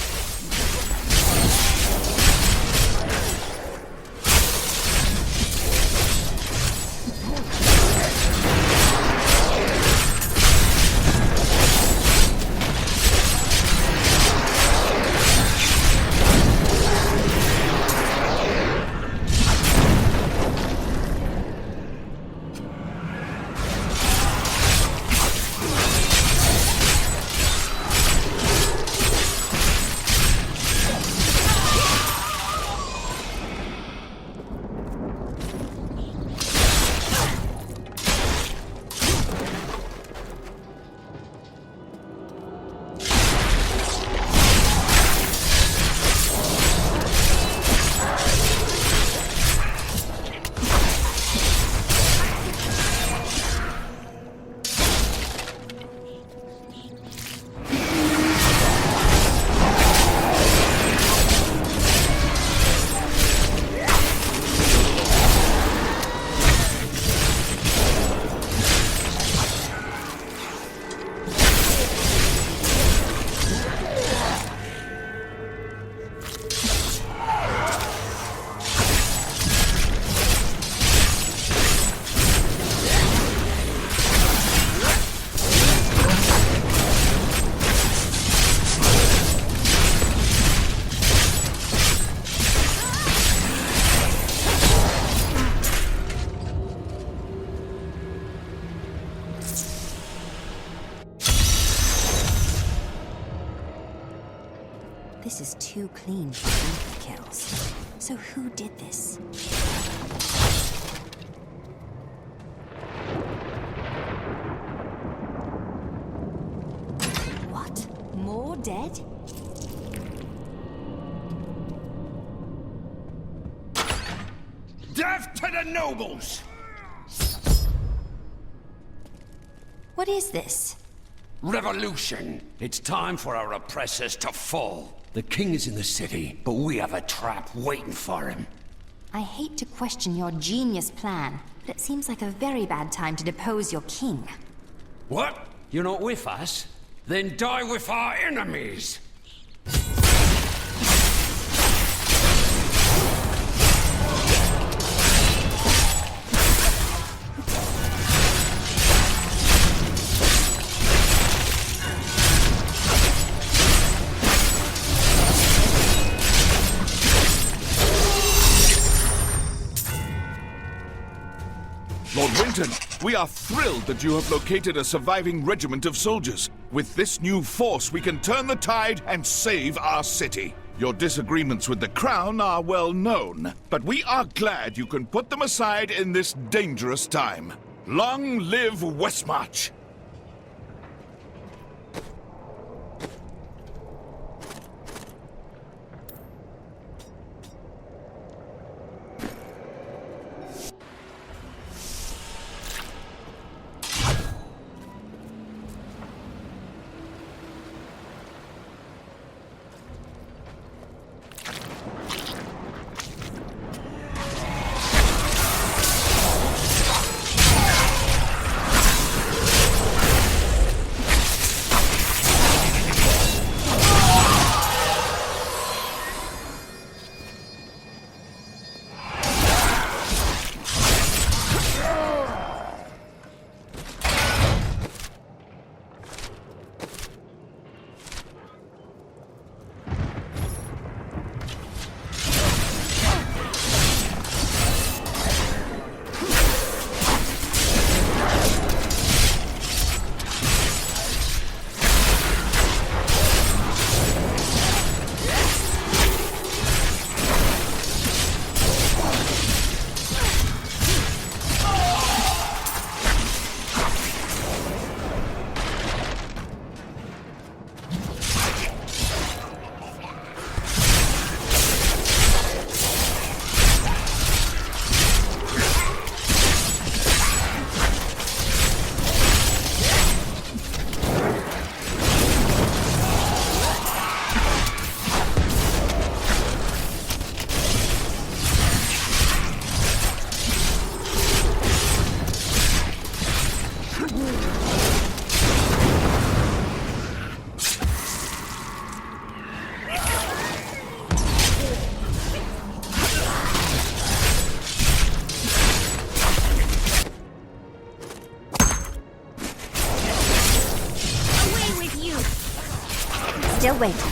This is too clean for Reaper kills. So who did this? What? More dead? Death to the nobles! What is this? Revolution! It's time for our oppressors to fall. The king is in the city, but we have a trap waiting for him. I hate to question your genius plan, but it seems like a very bad time to depose your king. What? You're not with us? Then die with our enemies! Lord Winton, we are thrilled that you have located a surviving regiment of soldiers. With this new force, we can turn the tide and save our city. Your disagreements with the Crown are well known, but we are glad you can put them aside in this dangerous time. Long live Westmarch! Still waiting.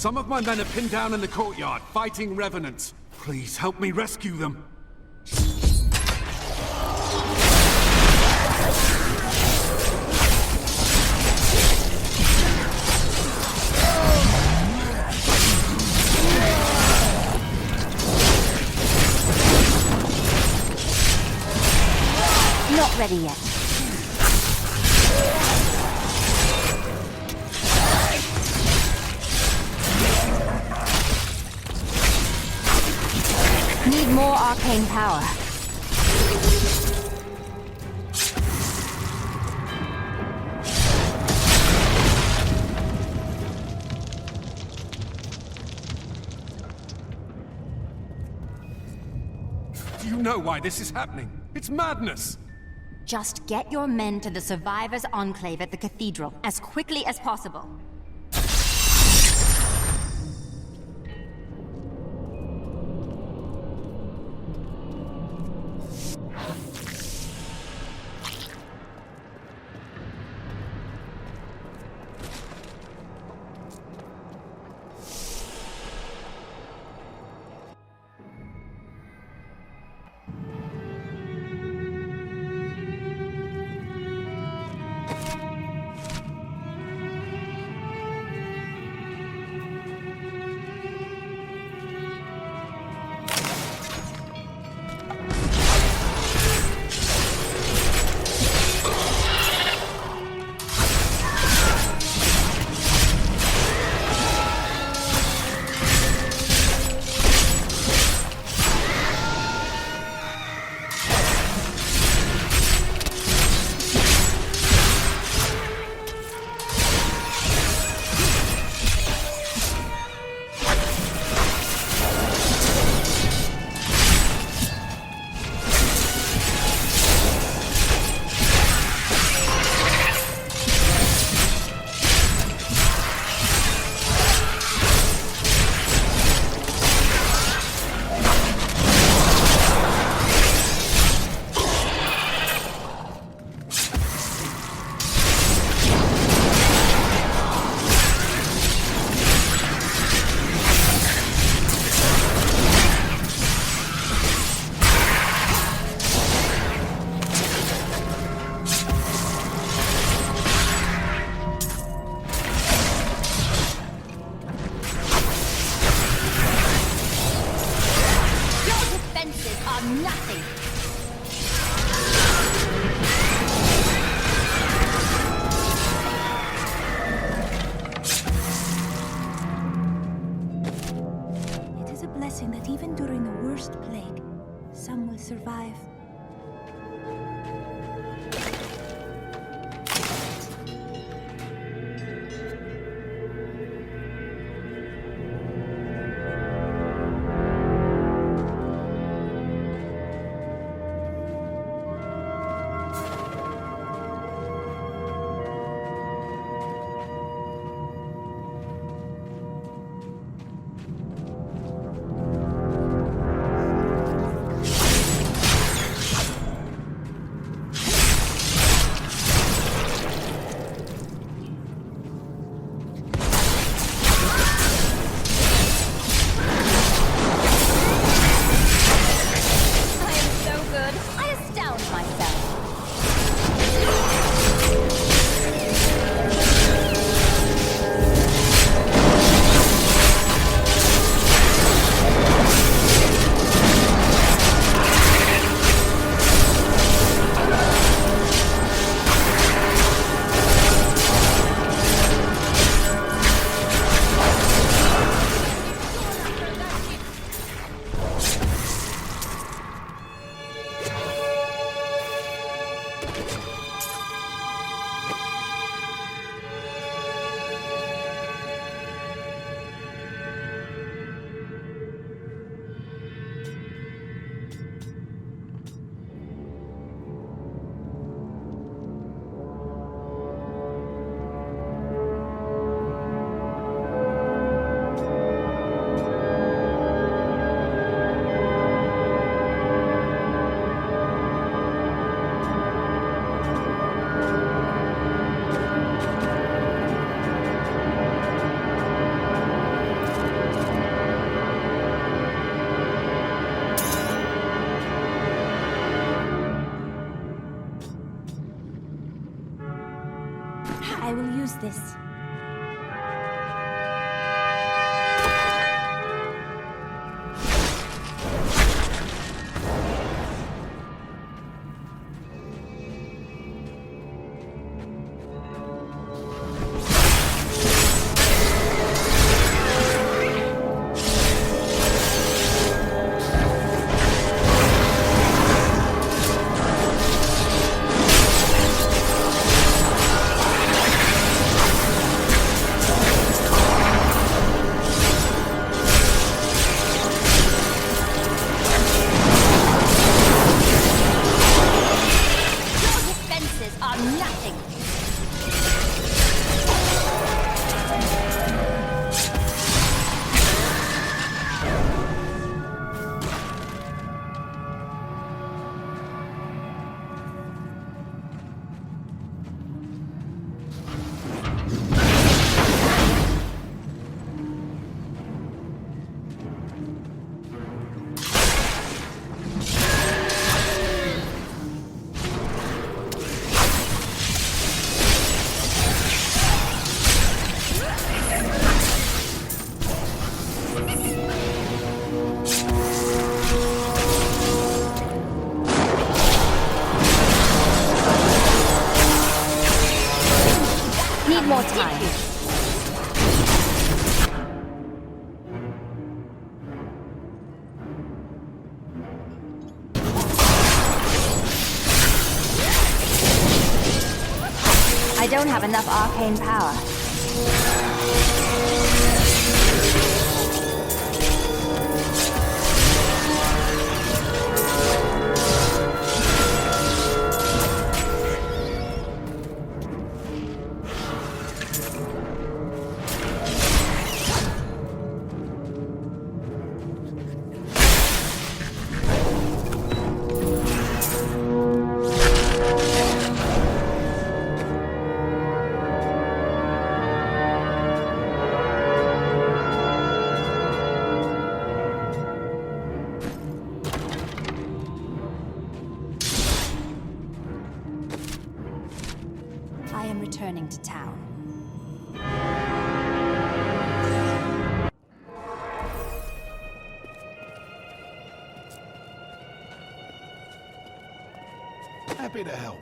Some of my men are pinned down in the courtyard, fighting revenants. Please help me rescue them. Not ready yet. Need more arcane power. Do you know why this is happening? It's madness! Just get your men to the Survivors' Enclave at the Cathedral as quickly as possible. That even during the worst plague, some will survive. I will use this. One more time. I don't have enough arcane power. I am returning to town. Happy to help.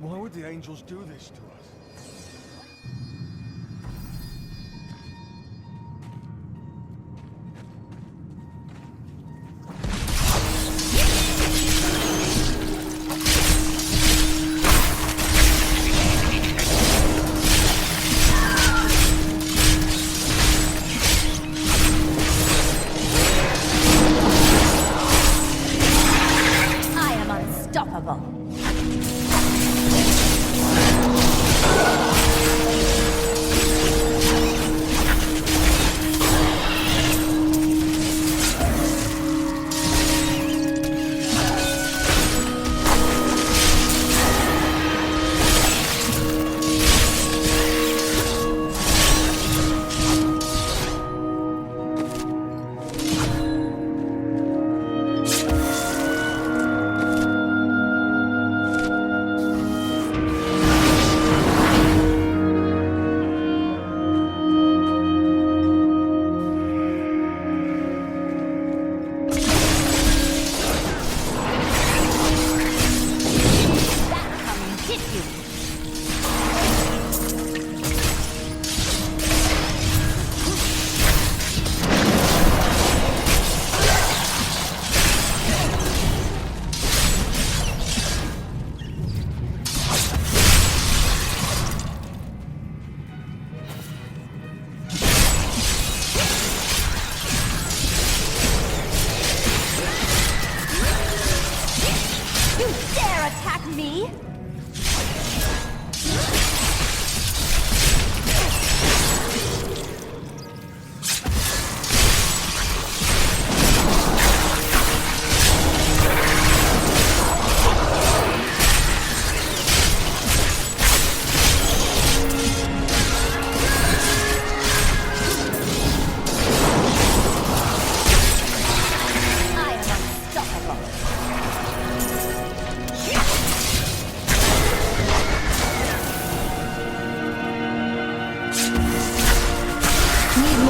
Why would the angels do this to us? I am unstoppable. Me?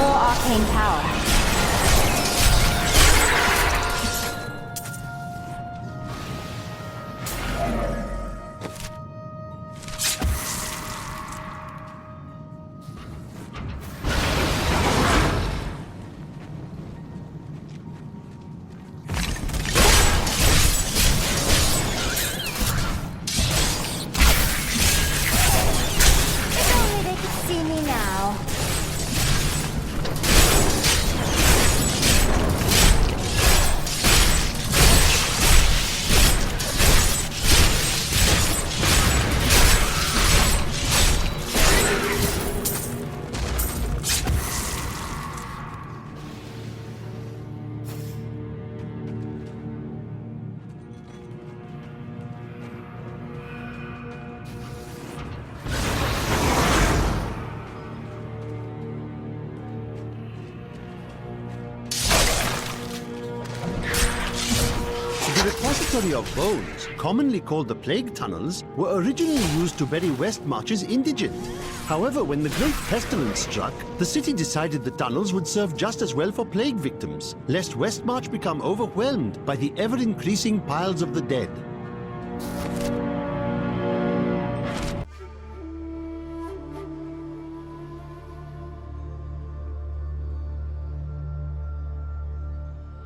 Arcane power. The repository of bones, commonly called the Plague Tunnels, were originally used to bury Westmarch's indigent. However, when the Great Pestilence struck, the city decided the tunnels would serve just as well for plague victims, lest Westmarch become overwhelmed by the ever-increasing piles of the dead.